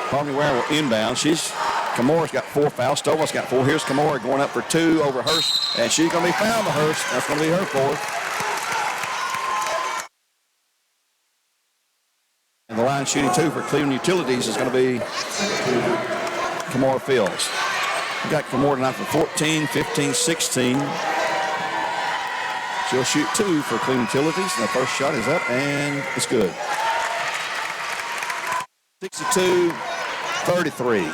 Harmony Ware will inbound. Kamora's got 4 fouls. Stovall's got 4. Here's Kamora going up for 2 over Hurst. And she's going to be fouled by Hurst. That's going to be her 4th. And the line shooting 2 for Cleveland Utilities is going to be Kamora Fields. We got Kamora tonight for 14, 15, 16. She'll shoot 2 for Cleveland Utilities. And the first shot is up, and it's good. 62-33.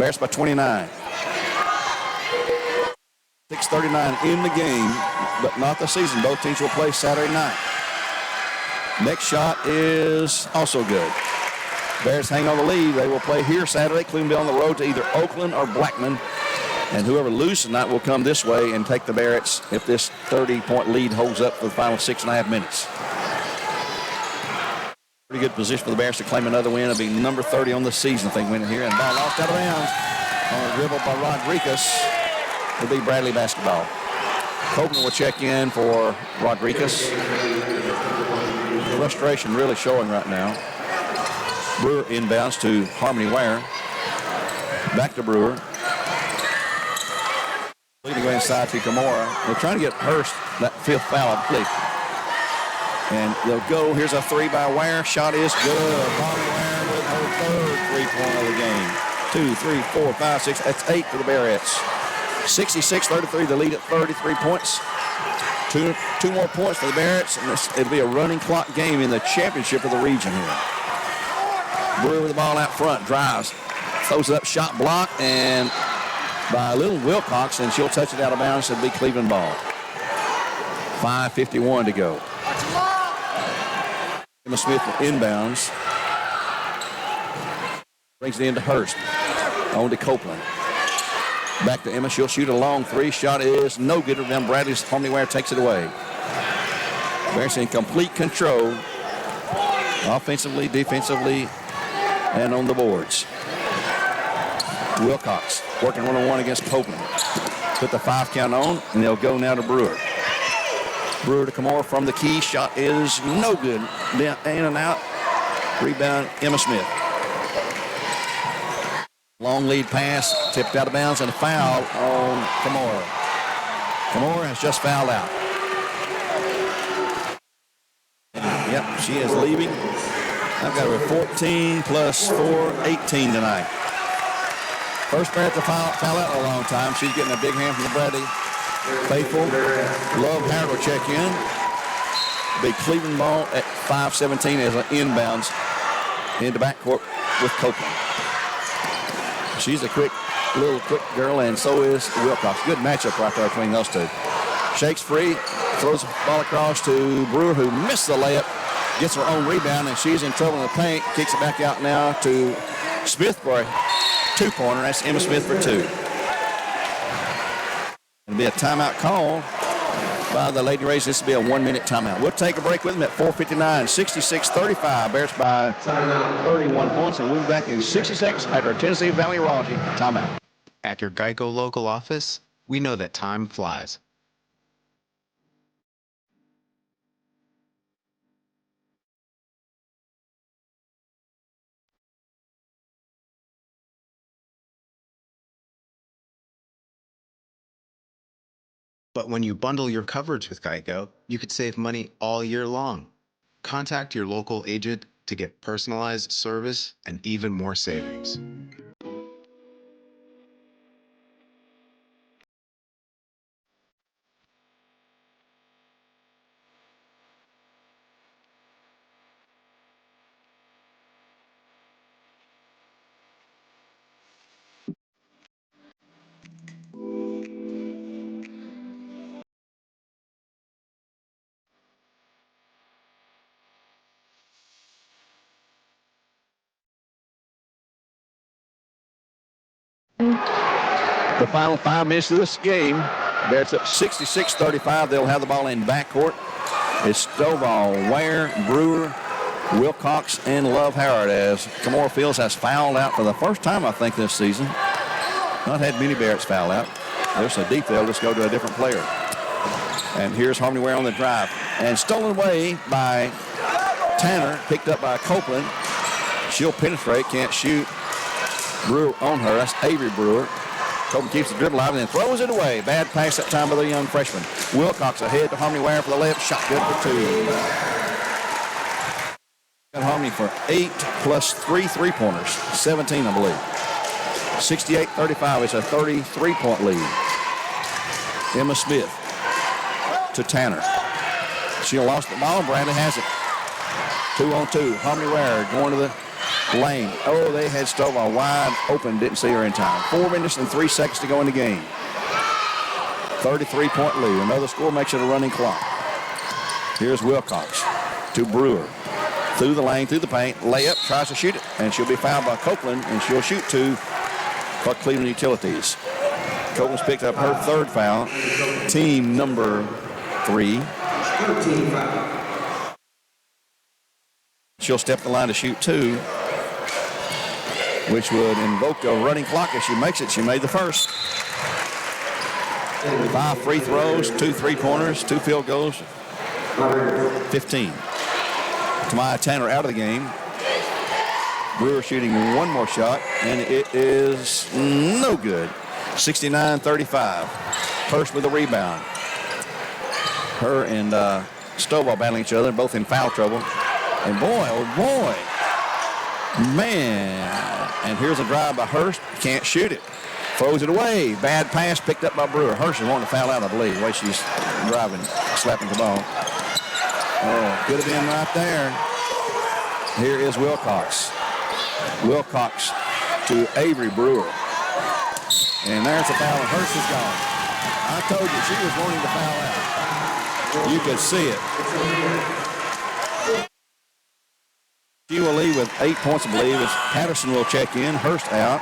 Bears by 29. 6:39 in the game, but not the season. Both teams will play Saturday night. Next shot is also good. Bears hang on the lead. They will play here Saturday. Cleveland will be on the road to either Oakland or Blackman. And whoever loses tonight will come this way and take the Barretts if this 30-point lead holds up for the final 6.5 minutes. Pretty good position for the Bears to claim another win. It'll be number 30 on the season if they win it here. And ball lost out of bounds. On a dribble by Rodriguez. It'll be Bradley basketball. Copeland will check in for Rodriguez. Frustration really showing right now. Brewer inbounds to Harmony Ware. Back to Brewer. Looking to go inside to Kimura. They're trying to get Hurst that fifth foul, I believe. And they'll go. Here's a three by Ware. Shot is good. Harmony Ware with her third three-pointer of the game. 2, 3, 4, 5, 6. That's 8 for the Bearettes. 66-33, the lead at 33 points. Two more points for the Bearettes, and it'll be a running clock game in the championship of the region here. Brewer with the ball out front, drives, throws it up, shot block, and by Little Wilcox, and she'll touch it out of bounds. It'll be Cleveland ball. 5:51 to go. Emma Smith inbounds. Brings it into Hurst. On to Copeland. Back to Emma. She'll shoot a long three. Shot is no good. Then Bradley's Harmony Ware takes it away. Bears in complete control. Offensively, defensively, and on the boards. Wilcox working one-on-one against Copeland. Put the 5 count on, and they'll go now to Brewer. Brewer to Kimura from the key. Shot is no good. In and out. Rebound, Emma Smith. Long lead pass, tipped out of bounds, and a foul on Kimura. Kimura has just fouled out. And, yep, she is leaving. I've got her 14 plus 4, 18 tonight. First player to foul out in a long time. She's getting a big hand from the Bradley faithful. Love Howard will check in. Big Cleveland ball at 5:17 as an inbounds into backcourt with Copeland. She's a quick girl, and so is Wilcox. Good matchup right there between those two. Shakes free, throws the ball across to Brewer, who missed the layup, gets her own rebound, and she's in trouble in the paint. Kicks it back out now to Smith for a two-pointer. That's Emma Smith for 2. It'll be a timeout call by the Lady Rays. This will be a 1-minute timeout. We'll take a break with them at 4:59, 66-35. Bears by 31 points, and we'll be back in 60 seconds after a Tennessee Valley Urology timeout. At your Geico local office, we know that time flies. But when you bundle your coverage with Geico, you could save money all year long. Contact your local agent to get personalized service and even more savings. The final 5 minutes of this game, Bears up 66-35. They'll have the ball in backcourt. It's Stovall, Ware, Brewer, Wilcox, and Love Howard as Kimura Fields has fouled out for the first time, I think, this season. Not had many Bears foul out. There's a deep, they'll just go to a different player. And here's Harmony Ware on the drive. And stolen away by Tanner, picked up by Copeland. She'll penetrate, can't shoot. Brewer on her. That's Avery Brewer. Copeland keeps the dribble out and then throws it away. Bad pass that time by the young freshman. Wilcox ahead to Harmony Ware for the layup. Shot good for 2. Got Harmony for 8 plus 3 three-pointers. 17, I believe. 68-35. It's a 33-point lead. Emma Smith to Tanner. She lost the ball. Bradley has it. 2-on-2. Harmony Ware going to the lane. Oh, they had Stovall wide open. Didn't see her in time. 4 minutes and 3 seconds to go in the game. 33-point lead. Another score makes it a running clock. Here's Wilcox to Brewer. Through the lane, through the paint. Layup, tries to shoot it, and she'll be fouled by Copeland, and she'll shoot 2 for Cleveland Utilities. Copeland's picked up her 3rd foul. Team number 3. She'll step the line to shoot 2. which would invoke a running clock. If she makes it, she made the first. 5 free throws, 2 3-pointers, 2 field goals, 15. Tamaya Tanner out of the game. Brewer shooting one more shot, and it is no good. 69-35. Hurst with a rebound. Her and Stovall battling each other, both in foul trouble. And boy, oh boy, man. And here's a drive by Hurst. Can't shoot it. Throws it away. Bad pass picked up by Brewer. Hurst is wanting to foul out, I believe, the way she's driving, slapping the ball. Oh, could have been right there. Here is Wilcox. Wilcox to Avery Brewer. And there's a foul, and Hurst is gone. I told you, she was wanting to foul out. You could see it. She will leave with 8 points, I believe, as Patterson will check in. Hurst out.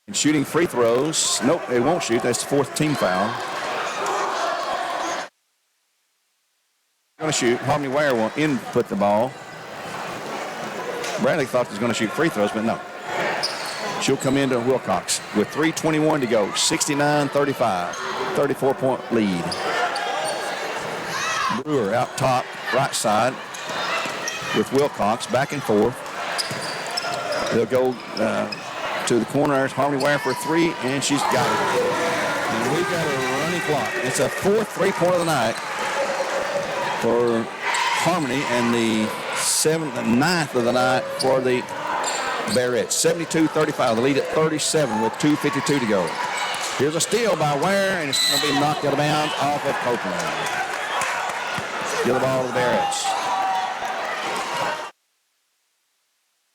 And shooting free throws. Nope, they won't shoot. That's the 4th team foul. Going to shoot. Harmony Ware will input the ball. Bradley thought he was going to shoot free throws, but no. She'll come into Wilcox with 3:21 to go. 69-35. 34-point lead. Brewer out top, right side with Wilcox, back and forth. They'll go to the corner. There's Harmony Ware for 3, and she's got it. And we've got a running clock. It's a 4th 3-pointer of the night for Harmony, and the 9th of the night for the Barrettes. 72-35. The lead at 37 with 2:52 to go. Here's a steal by Ware, and it's going to be knocked out of bounds off of Copeland. Give the ball to the Barrettes.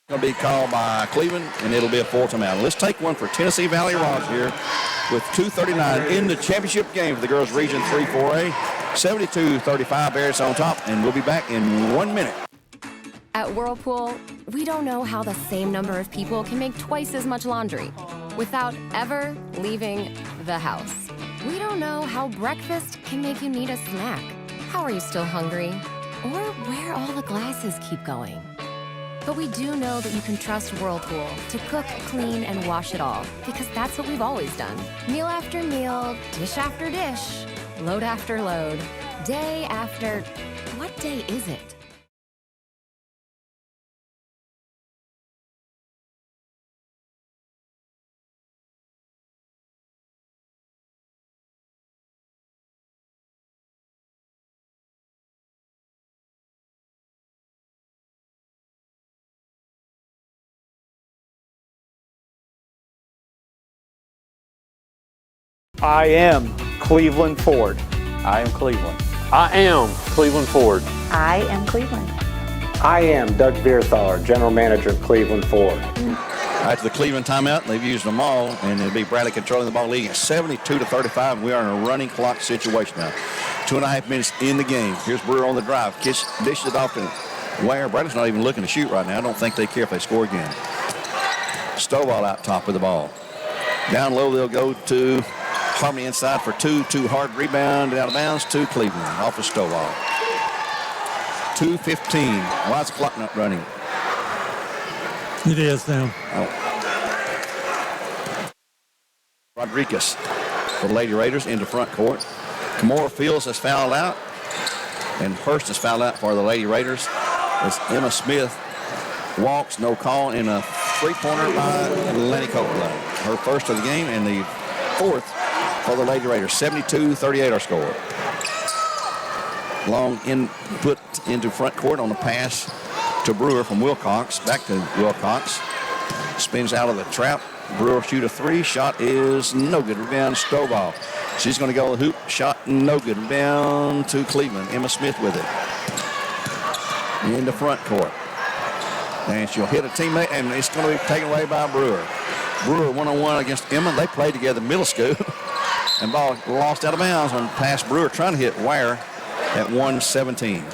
Going to be called by Cleveland, and it'll be a 4 timeout. Let's take one for Tennessee Valley Ross here with 2:39 in the championship game for the girls Region 3 4A. 72-35, Barrett's on top, and we'll be back in 1 minute. At Whirlpool, we don't know how the same number of people can make twice as much laundry without ever leaving the house. We don't know how breakfast can make you need a snack. How are you still hungry? Or where all the glasses keep going. But we do know that you can trust Whirlpool to cook, clean, and wash it all, because that's what we've always done. Meal after meal, dish after dish, load after load, day after... What day is it? I am Cleveland Ford. I am Cleveland. I am Cleveland Ford. I am Cleveland. I am Doug Vierthaler, General Manager of Cleveland Ford. After the Cleveland timeout, they've used them all, and it'll be Bradley controlling the ball, leading at 72-35. And we are in a running clock situation now. 2.5 minutes in the game. Here's Brewer on the drive. Dishes it off to Ware. Bradley's not even looking to shoot right now. I don't think they care if they score again. Stovall out top with the ball. Down low, they'll go to Harmony inside for 2. Hard rebound out of bounds to Cleveland off of Stovall. 2:15. Why is the clock not running? It is now. Oh. Rodriguez for the Lady Raiders into front court. Kimora Fields has fouled out, and Hurst has fouled out for the Lady Raiders. As Emma Smith walks, no call, in a 3-pointer by Lenny Copeland. Her first of the game and the 4th for the Lady Raiders. 72-38 our score. Long input into front court on the pass to Brewer from Wilcox. Back to Wilcox. Spins out of the trap. Brewer shoot a 3. Shot is no good. Rebound Stovall. She's going to go to the hoop. Shot no good. Rebound to Cleveland. Emma Smith with it. Into front court. And she'll hit a teammate, and it's going to be taken away by Brewer. Brewer one-on-one against Emma. They played together in middle school. And ball lost out of bounds on pass Brewer trying to hit Ware at 1:17.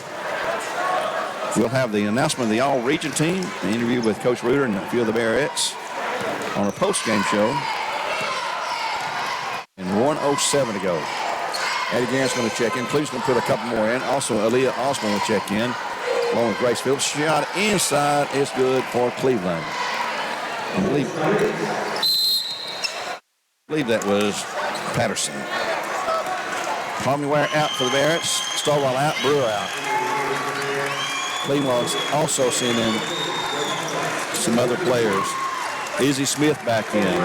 We'll have the announcement of the all-region team, an interview with Coach Reuter and a few of the Barrettes on a post-game show. And 1:07 to go. Eddie Garrett's going to check in. Cleveland's going to put a couple more in. Also, Aaliyah Osborne will check in. along with Grace Phillips. Shot inside is good for Cleveland. I believe that was Patterson. Palmyware out for the Barretts. Stovall out, Brewer out. Cleveland also sent in some other players. Izzy Smith back in.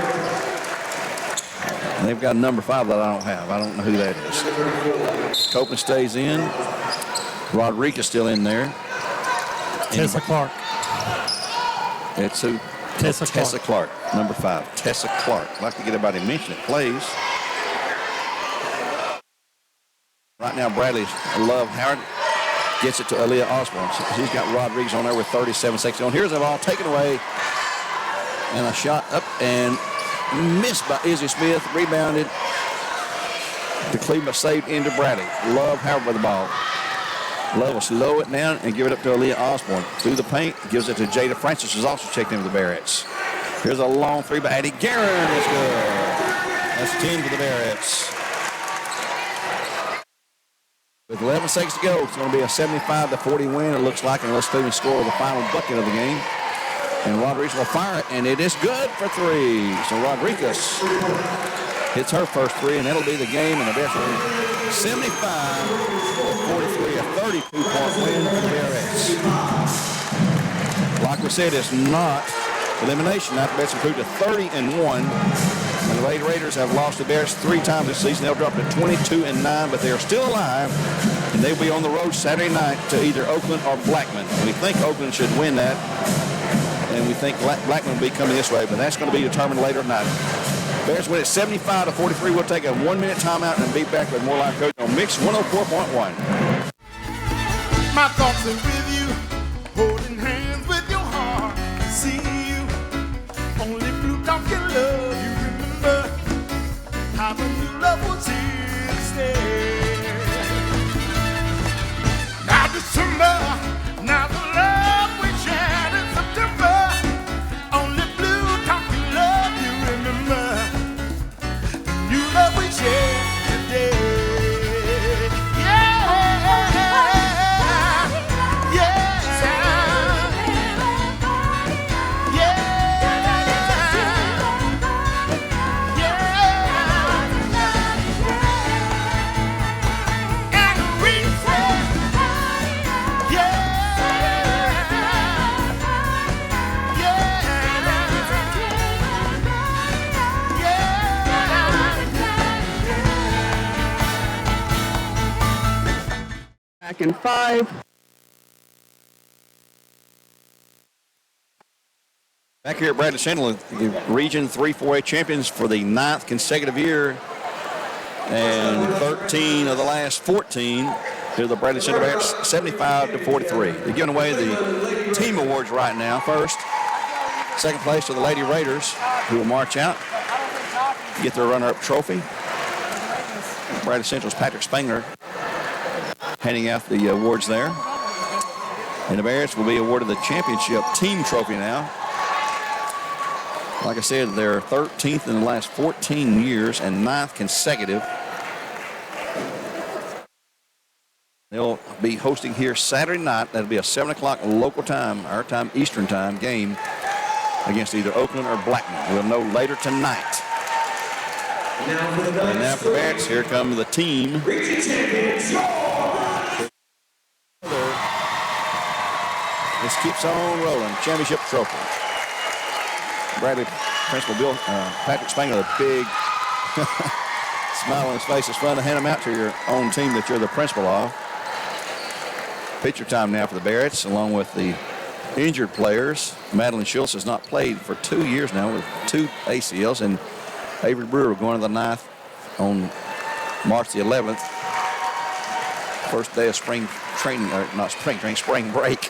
And they've got a number 5 that I don't have. I don't know who that is. Copeland stays in. Rodriguez still in there. Tessa Clark. It's who? Tessa Clark, number 5. Tessa Clark. I'd like to get everybody to mention it, plays. Right now, Bradley Love Howard gets it to Aaliyah Osborne. She's got Rodriguez on there with 37 seconds on. Here's the ball taken away. And a shot up and missed by Izzy Smith. Rebounded to Cleveland, saved into Bradley. Love Howard with the ball. Love will slow it down and give it up to Aaliyah Osborne. Through the paint, gives it to Jada Francis, who's also checked in with the Barretts. Here's a long 3 by Addie Guerin. It's good. That's 10 for the Barretts. With 11 seconds to go, it's going to be a 75-40 win, it looks like, unless Cleveland score the final bucket of the game. And Rodriguez will fire it, and it is good for 3. So Rodriguez hits her first 3, and that'll be the game, and the Barretts win 75-43, a 32-point win for the Barretts. Like we said, it's not elimination. Now the Barretts improved to 30-1. And the Lady Raiders have lost the Bears 3 times this season. They'll drop to 22-9, but they are still alive. And they'll be on the road Saturday night to either Oakland or Blackman. We think Oakland should win that. And we think Blackman will be coming this way, but that's going to be determined later at night. Bears win at 75-43. We'll take a 1-minute timeout and be back with more Live Coach on Mix 104.1. My thoughts are with you, holding hands with your heart. See you, only blue talk your love. You remember how the new love was here to stay. Now December, now the love we shared in September. Only blue talk your love. You remember the new love we shared today. Back in 5. Back here at Bradley Central, the Region 3-4A champions for the 9th consecutive year. And 13 of the last 14 to the Bradley Central Bears, 75-43. They're giving away the team awards right now. First, second place to the Lady Raiders, who will march out, get their runner-up trophy. Bradley Central's Patrick Spangler handing out the awards there. And the Bears will be awarded the championship team trophy now. Like I said, they're 13th in the last 14 years and 9th consecutive. They'll be hosting here Saturday night. That'll be a 7 o'clock local time, our time, Eastern time game against either Oakland or Blackman. We'll know later tonight. And now for the Barretts, here come the team. This keeps on rolling. Championship trophy. Bradley Principal Bill Patrick Spangler, a big smile on his face. It's fun to hand them out to your own team that you're the principal of. Picture time now for the Barretts, along with the injured players. Madeline Schultz has not played for 2 years now with 2 ACLs, and Avery Brewer going to the 9th on March the 11th. First day of spring training, or not spring training, spring break.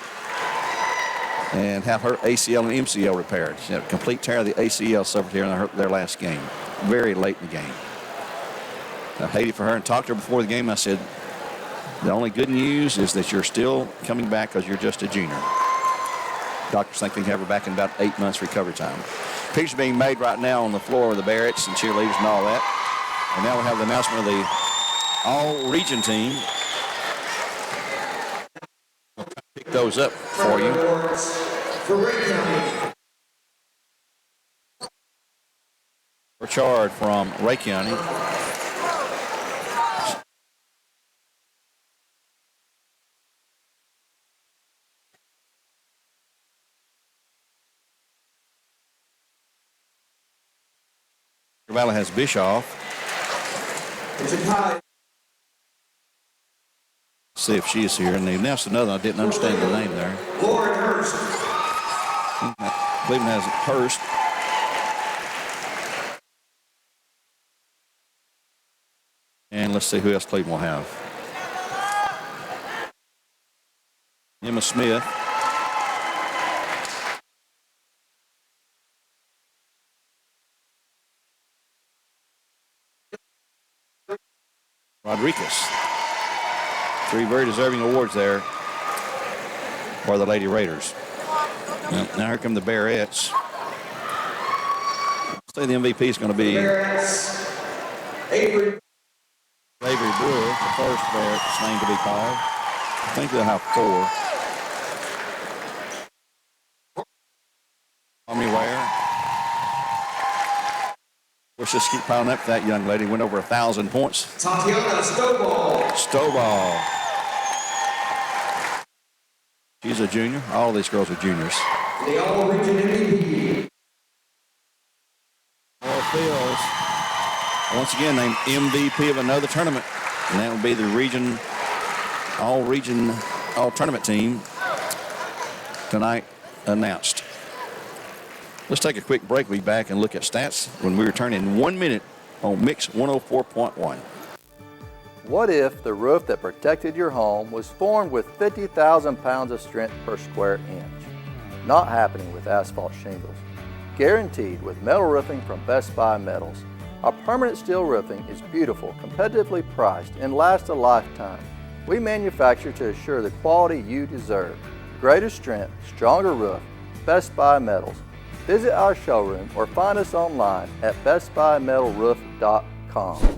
And have her ACL and MCL repaired. She had a complete tear of the ACL suffered here in their last game, very late in the game. I hated for her and talked to her before the game. I said, the only good news is that you're still coming back because you're just a junior. Doctors think they can have her back in about 8 months recovery time. Pictures being made right now on the floor of the Barretts and cheerleaders and all that. And now we'll have the announcement of the all-region team. Picked those up for you. For Chard from Ray County. Valley has Bischoff. See if she is here. And they announced another. I didn't understand the name there. Cleveland has Hurst. And let's see who else Cleveland will have. Emma Smith. Rodriguez. 3 very deserving awards there for the Lady Raiders. Now here come the Bearettes. I'll say the MVP is going to be Avery Brewer, the first Bearettes name to be called. I think they'll have 4. Tommy Ware. Let's just keep piling up for that young lady. Went over 1,000 points. Tatiana Stovall. She's a junior. All these girls are juniors. The all-region MVP. Laura Fields, once again named MVP of another tournament. And that will be the all-tournament team tonight announced. Let's take a quick break. We'll be back and look at stats when we return in 1 minute on Mix 104.1. What if the roof that protected your home was formed with 50,000 pounds of strength per square inch? Not happening with asphalt shingles. Guaranteed with metal roofing from Best Buy Metals. Our permanent steel roofing is beautiful, competitively priced, and lasts a lifetime. We manufacture to assure the quality you deserve. Greater strength, stronger roof, Best Buy Metals. Visit our showroom or find us online at bestbuymetalroof.com.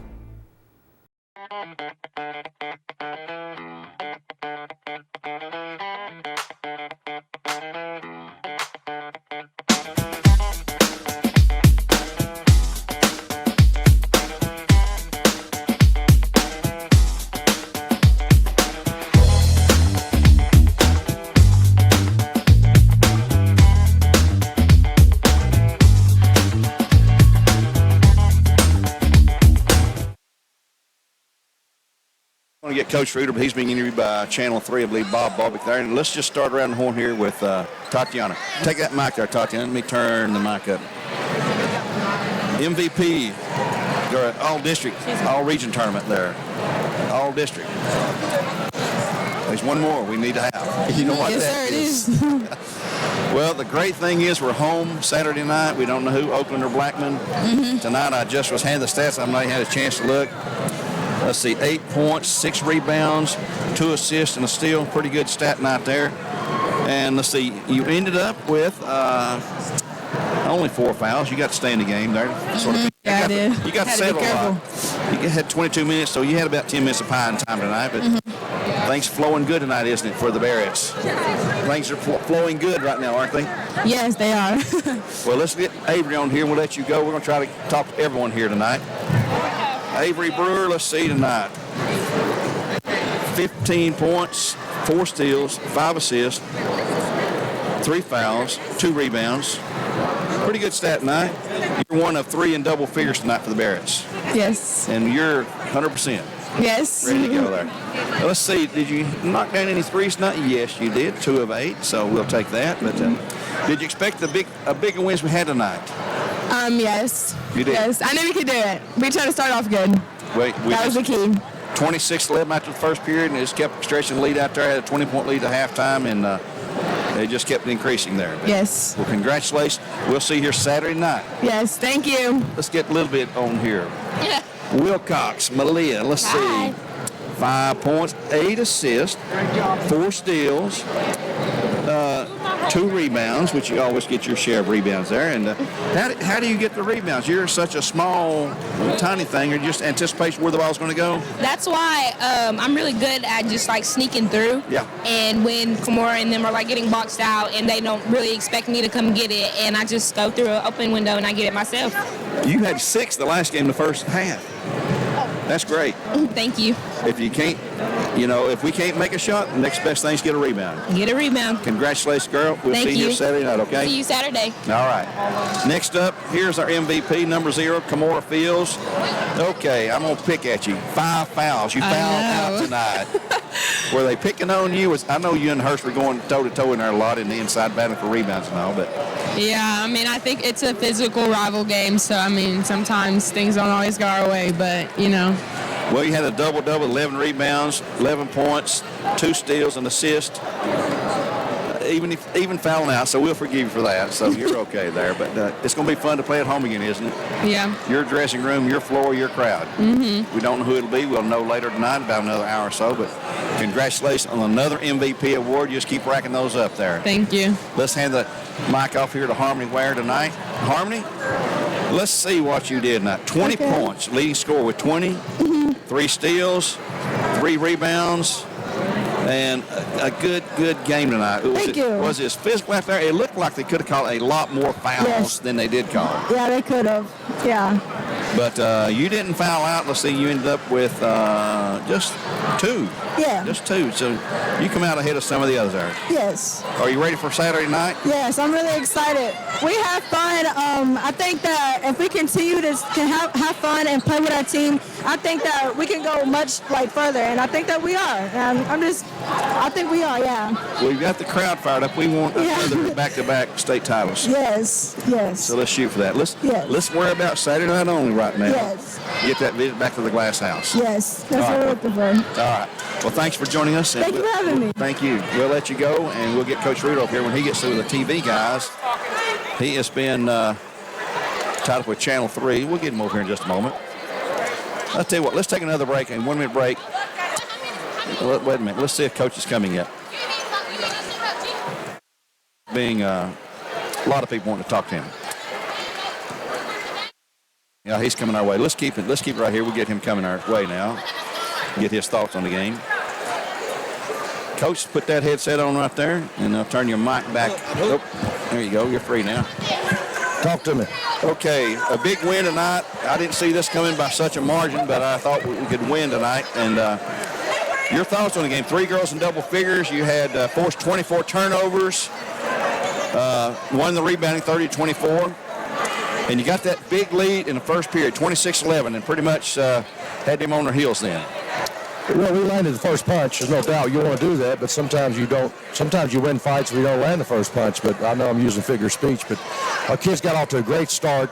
I want to get Coach Reeder, but he's being interviewed by Channel 3, I believe, Bob Bobick there. And let's just start around the horn here with Tatiana. Take that mic there, Tatiana. Let me turn the mic up. MVP, all district, all region tournament there. All district. There's one more we need to have. You know what that is. Well, the great thing is we're home Saturday night. We don't know who, Oakland or Blackman. Tonight I just was handed the stats. I might have had a chance to look. Let's see, 8 points, 6 rebounds, 2 assists, and a steal. Pretty good stat night there. And let's see, you ended up with only 4 fouls. You got to stay in the game there. Yeah, I did. You got to settle a lot. You had 22 minutes, so you had about 10 minutes of pie time tonight. But things flowing good tonight, isn't it, for the Bearettes? Things are flowing good right now, aren't they? Yes, they are. Well, let's get Avery on here. We'll let you go. We're going to try to talk to everyone here tonight. Avery Brewer, let's see tonight. 15 points, 4 steals, 5 assists, 3 fouls, 2 rebounds. Pretty good stat tonight. You're one of 3 in double figures tonight for the Bearettes. Yes. And you're 100%. Yes. Ready to go there. Now, let's see, did you knock down any threes tonight? Yes, you did. 2 of 8, so we'll take that. But did you expect a bigger wins we had tonight? Yes. You did? Yes, I knew we could do it. We tried to start off good. That was the key. 26-11 after the first period, and just kept stretching the lead out there. Had a 20-point lead at halftime, and they just kept increasing there. Yes. Well, congratulations. We'll see you here Saturday night. Yes, thank you. Let's get a little bit on here. Wilcox, Malia, let's see. 5 points, 8 assists, 4 steals, 2 rebounds, which you always get your share of rebounds there. And how do you get the rebounds? You're such a small, tiny thing. Or just anticipation where the ball's going to go? That's why I'm really good at just like sneaking through. Yeah. And when Kimura and them are like getting boxed out and they don't really expect me to come get it, and I just go through an open window and I get it myself. You had 6 the last game, the first half. That's great. Thank you. If you can't, if we can't make a shot, the next best thing is get a rebound. Get a rebound. Congratulations, girl. We'll Thank see you Saturday night, okay? See you Saturday. All right. Next up, here's our MVP, number 0, Kimura Fields. Okay, I'm going to pick at you. 5 fouls. You fouled out tonight. Were they picking on you? I know you and Hurst were going toe-to-toe in there a lot in the inside battle for rebounds and all, but... Yeah, I mean, I think it's a physical rival game, so, I mean, sometimes things don't always go our way, but, Well, you had a double-double, 11 rebounds, 11 points, 2 steals, and assist. Even fouling out, so we'll forgive you for that. So you're okay there. But it's going to be fun to play at home again, isn't it? Yeah. Your dressing room, your floor, your crowd. Mm-hmm. We don't know who it'll be. We'll know later tonight, about another hour or so. But congratulations on another MVP award. You just keep racking those up there. Thank you. Let's hand the mic off here to Harmony Ware tonight. Harmony, let's see what you did tonight. 20 points, leading scorer with 20, 3 steals, 3 rebounds. And a good game tonight. Was this physical out there? It looked like they could have called a lot more fouls than they did call. Yeah, they could have. Yeah. But you didn't foul out. Let's see, you ended up with just 2. Yeah. Just 2. So you come out ahead of some of the others there. Yes. Are you ready for Saturday night? Yes, I'm really excited. We have fun. I think that if we continue to have fun and play with our team, I think that we can go much further, and I think that we are. I think we are, yeah. Well, we've got the crowd fired up. We want another back-to-back state titles. Yes. So let's shoot for that. Let's worry about Saturday night only right now. Yes. Get that visit back to the glass house. Yes, that's what we're looking for. All right. Well, thanks for joining us. Thank you for having me. Thank you. We'll let you go, and we'll get Coach Rudolph here when he gets through with the TV guys. He has been tied up with Channel 3. We'll get him over here in just a moment. I'll tell you what, let's take another break, and 1-minute break. Wait a minute. Let's see if Coach is coming yet. A lot of people wanting to talk to him. Yeah, he's coming our way. Let's keep it right here. We'll get him coming our way now. Get his thoughts on the game. Coach, put that headset on right there, and I'll turn your mic back. Oh, there you go. You're free now. Talk to me. Okay, a big win tonight. I didn't see this coming by such a margin, but I thought we could win tonight. And your thoughts on the game? 3 girls in double figures. You had forced 24 turnovers. Won the rebounding 30-24. And you got that big lead in the first period, 26-11, and pretty much had them on their heels then. Well, we landed the first punch. There's no doubt you want to do that, but sometimes you don't. Sometimes you win fights where you don't land the first punch, but I know I'm using figure of speech. But our kids got off to a great start.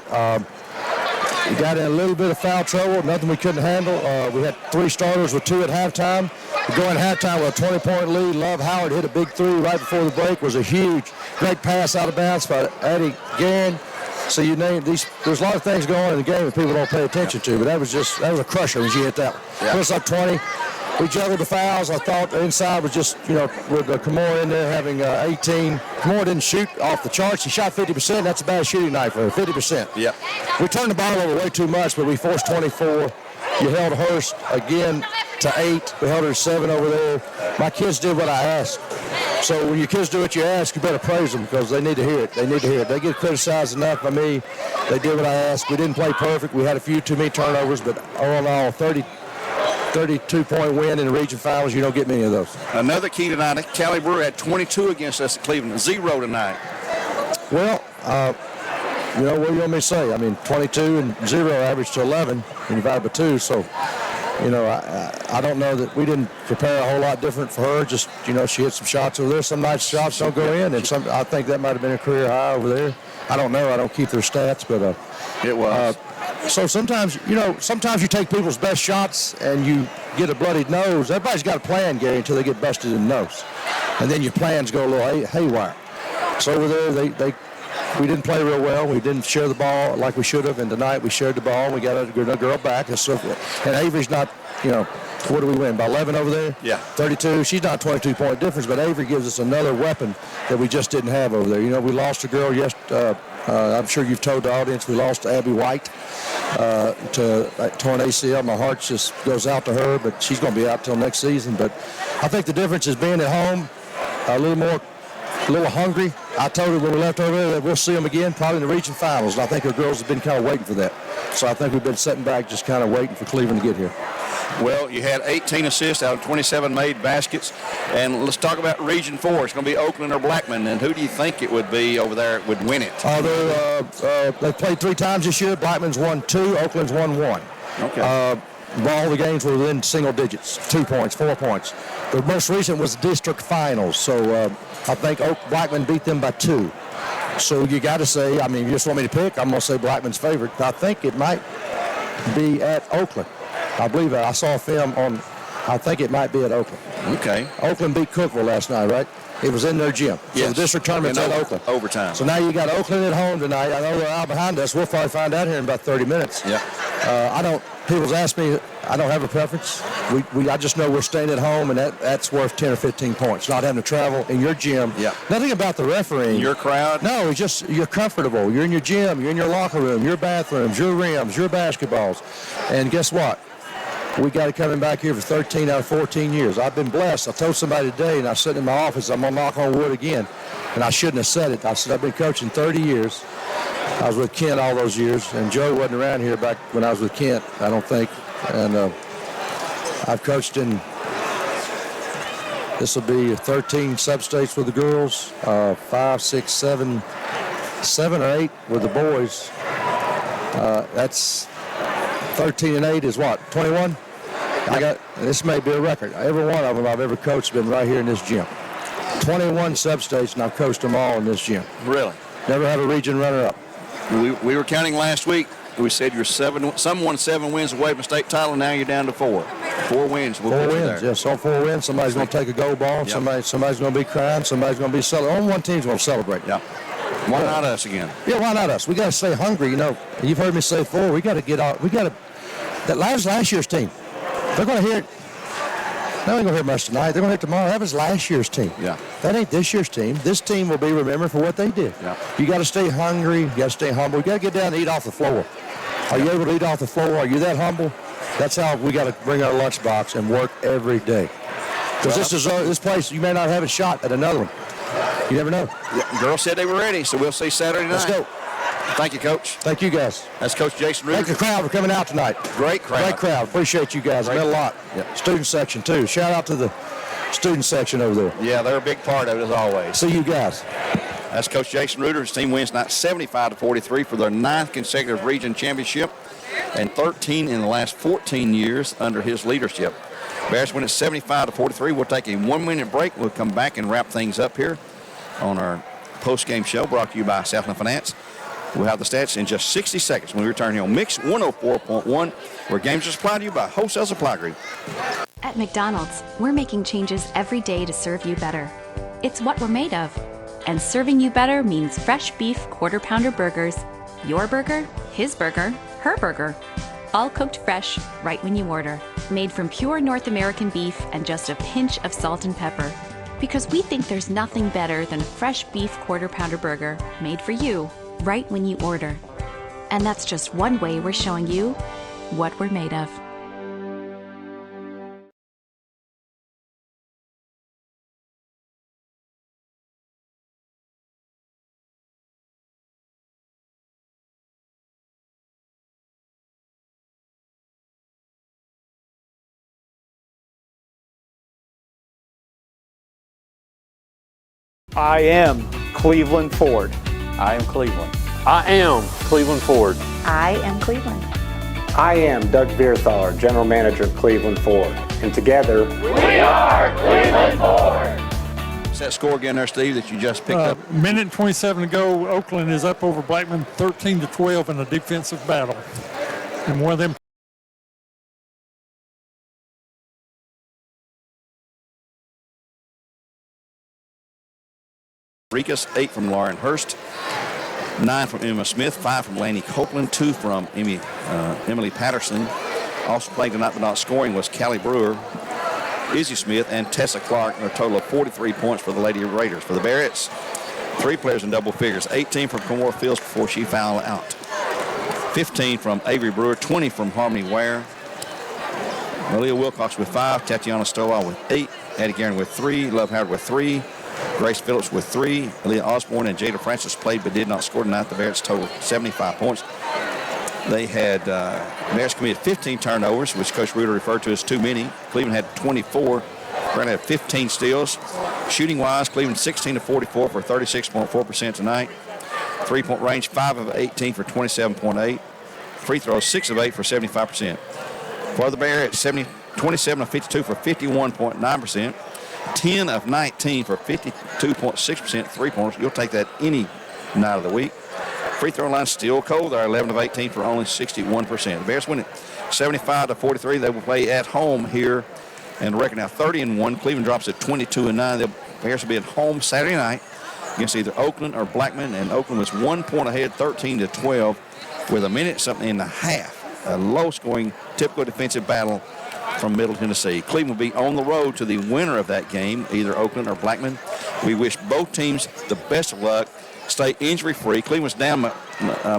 We got in a little bit of foul trouble, nothing we couldn't handle. We had 3 starters with 2 at halftime. We go in halftime with a 20-point lead. Love Howard hit a big 3 right before the break. Was a huge, great pass out of bounds by Addie Gann. So you name these. There's a lot of things going on in the game that people don't pay attention to, but that was a crusher when you hit that one. Yeah. Put us up 20. We juggled the fouls. I thought the inside was just, with Kimura in there having 18. Kimura didn't shoot off the charts. He shot 50%. That's a bad shooting night for her, 50%. Yep. We turned the ball over way too much, but we forced 24. You held Hurst again to 8. We held her to 7 over there. My kids did what I asked. So when your kids do what you ask, you better praise them because they need to hear it. They get criticized enough by me. They did what I asked. We didn't play perfect. We had a few too many turnovers, but all in all, 32-point win in the region finals. You don't get many of those. Another key tonight, Callie Brewer had 22 against us at Cleveland, 0 tonight. Well, what do you want me to say? I mean, 22 and 0 average to 11 when you divide by 2, so... I don't know that we didn't prepare a whole lot different for her. Just, she hit some shots over there. Some nights shots don't go in, and I think that might have been a career high over there. I don't know. I don't keep their stats, but it was. So sometimes you take people's best shots and you get a bloodied nose. Everybody's got a plan, Gary, until they get busted in the nose, and then your plans go a little haywire. So over there, they we didn't play real well. We didn't share the ball like we should have. And tonight we shared the ball. We got a girl back. And Avery's not, what do we win? By 11 over there? Yeah. 32. She's not a 22-point difference, but Avery gives us another weapon that we just didn't have over there. We lost a girl I'm sure you've told the audience we lost Abby White to torn ACL. My heart just goes out to her, but she's going to be out till next season. But I think the difference is being at home, a little hungry. I told her when we left over there that we'll see them again, probably in the region finals. And I think our girls have been kind of waiting for that. So I think we've been sitting back just kind of waiting for Cleveland to get here. Well, you had 18 assists out of 27 made baskets. And let's talk about Region 4. It's going to be Oakland or Blackman. And who do you think it would be over there that would win it? They've played 3 times this year. Blackman's won 2. Oakland's won 1. Okay. All the games were within single digits, 2 points, 4 points. The most recent was district finals. So I think Blackman beat them by 2. So you got to say, if you just want me to pick, I'm going to say Blackman's favorite. I think it might be at Oakland. I believe I saw a film I think it might be at Oakland. Okay. Oakland beat Cookville last night, right? It was in their gym. Yes. So the district tournament's at Oakland. Overtime. So now you got Oakland at home tonight. I know they're out behind us. We'll probably find out here in about 30 minutes. Yeah. People's asked me, I don't have a preference. I just know we're staying at home, and that's worth 10 or 15 points, not having to travel in your gym. Yeah. Nothing about the refereeing. Your crowd? No, it's just you're comfortable. You're in your gym. You're in your locker room, your bathrooms, your rims, your basketballs. And guess what? We got it coming back here for 13 out of 14 years. I've been blessed. I told somebody today, and I was sitting in my office, I'm going to knock on wood again. And I shouldn't have said it. I said, I've been coaching 30 years. I was with Kent all those years, and Joe wasn't around here back when I was with Kent, I don't think. And I've coached in, this will be 13 sub-states with the girls, 5, 6, 7 or 8 with the boys. That's 13 and 8 is what, 21? This may be a record. Every one of them I've ever coached has been right here in this gym. 21 sub-states, and I've coached them all in this gym. Really? Never had a region runner-up. We were counting last week. We said you're 7 wins away from state title. Now you're down to 4. 4 wins. 4 wins. Yeah, so 4 wins. Somebody's going to take a gold ball. Yep. Somebody's going to be crying. Somebody's going to be celebrating. Only one team's going to celebrate. Yeah. Why not us again? Yeah, why not us? We got to stay hungry. You've heard me say before. We got to get out. That last year's team. They're going to hear it. They ain't going to hear much tonight. They're going to hear it tomorrow. That was last year's team. Yeah. That ain't this year's team. This team will be remembered for what they did. Yeah. You got to stay hungry. You got to stay humble. You got to get down and eat off the floor. Are you able to eat off the floor? Are you that humble? That's how we got to bring our lunchbox and work every day. Because this place, you may not have a shot at another one. You never know. Yeah, girls said they were ready, so we'll see Saturday night. Let's go. Thank you, Coach. Thank you, guys. That's Coach Jason Reuter. Thank the crowd for coming out tonight. Great crowd. Great crowd. Appreciate you guys. It meant a lot. Yeah. Student section, too. Shout out to the student section over there. Yeah, they're a big part of it, as always. See you guys. That's Coach Jason Reuter. His team wins tonight 75-43 for their 9th consecutive region championship and 13 in the last 14 years under his leadership. Bears win at 75-43. We'll take a 1-minute break. We'll come back and wrap things up here on our post-game show brought to you by Southland Finance. We'll have the stats in just 60 seconds when we return here on Mix 104.1, where games are supplied to you by Wholesale Supply Group. At McDonald's, we're making changes every day to serve you better. It's what we're made of. And serving you better means fresh beef quarter-pounder burgers. Your burger, his burger, her burger. All cooked fresh, right when you order. Made from pure North American beef and just a pinch of salt and pepper. Because we think there's nothing better than a fresh beef quarter-pounder burger made for you, right when you order. And that's just one way we're showing you what we're made of. I am Cleveland Ford. I am Cleveland. I am Cleveland Ford. I am Cleveland. I am Doug Vierthaler, General Manager of Cleveland Ford. And together, we are Cleveland Ford. What's that score again there, Steve, that you just picked up? Minute and 27 to go. Oakland is up over Blackman 13-12 in a defensive battle. And one of them Rikas, 8 from Lauren Hurst. 9 from Emma Smith, 5 from Laney Copeland, 2 from Emily Patterson. Also playing tonight but not scoring was Callie Brewer, Izzy Smith, and Tessa Clark, a total of 43 points for the Lady Raiders. For the Barretts, 3 players in double figures, 18 from Kimora Fields before she fouled out. 15 from Avery Brewer, 20 from Harmony Ware. Malia Wilcox with 5, Tatiana Stovall with 8, Addie Guerin with 3, Love Howard with 3, Grace Phillips with 3. Aaliyah Osborne and Jada Francis played but did not score tonight. The Barretts totaled 75 points. They had, Barretts committed 15 turnovers, which Coach Reuter referred to as too many. Cleveland had 24. Grant had 15 steals. Shooting-wise, Cleveland 16 of 44 for 36.4% tonight. 3-point range, 5 of 18 for 27.8. Free throws, 6 of 8 for 75%. For the Barretts, 27 of 52 for 51.9%. 10 of 19 for 52.6% three-pointers. You'll take that any night of the week. Free throw line still cold. They're 11 of 18 for only 61%. The Bears win it 75 to 43. They will play at home here, and the record now 30-1. Cleveland drops at 22-9. The Bears will be at home Saturday night against either Oakland or Blackman, and Oakland was 1 point ahead, 13-12, with a minute something in the half. A low-scoring, typical defensive battle from Middle Tennessee. Cleveland will be on the road to the winner of that game, either Oakland or Blackman. We wish both teams the best of luck. Stay injury-free. Cleveland's down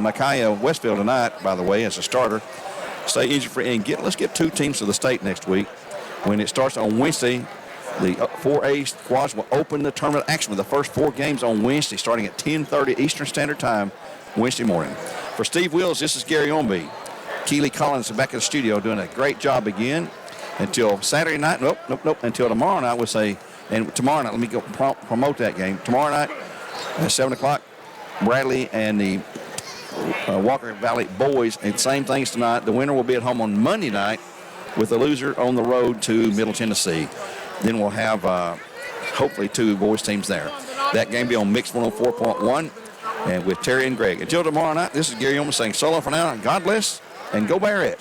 Micaiah Westfield tonight, by the way, as a starter. Stay injury-free and let's get 2 teams to the state next week. When it starts on Wednesday, the 4A squads will open the tournament action with the first 4 games on Wednesday, starting at 10:30 Eastern Standard Time Wednesday morning. For Steve Wills, this is Gary Ownby. Keely Collins is back in the studio doing a great job again. Until Saturday night, until tomorrow night, we'll say, and tomorrow night, let me go promote that game. Tomorrow night at 7 o'clock, Bradley and the Walker Valley boys, and same things tonight. The winner will be at home on Monday night with the loser on the road to Middle Tennessee. Then we'll have hopefully 2 boys teams there. That game will be on Mix 104.1 and with Terry and Greg. Until tomorrow night, this is Gary Oman saying so long for now. God bless and go Barretts.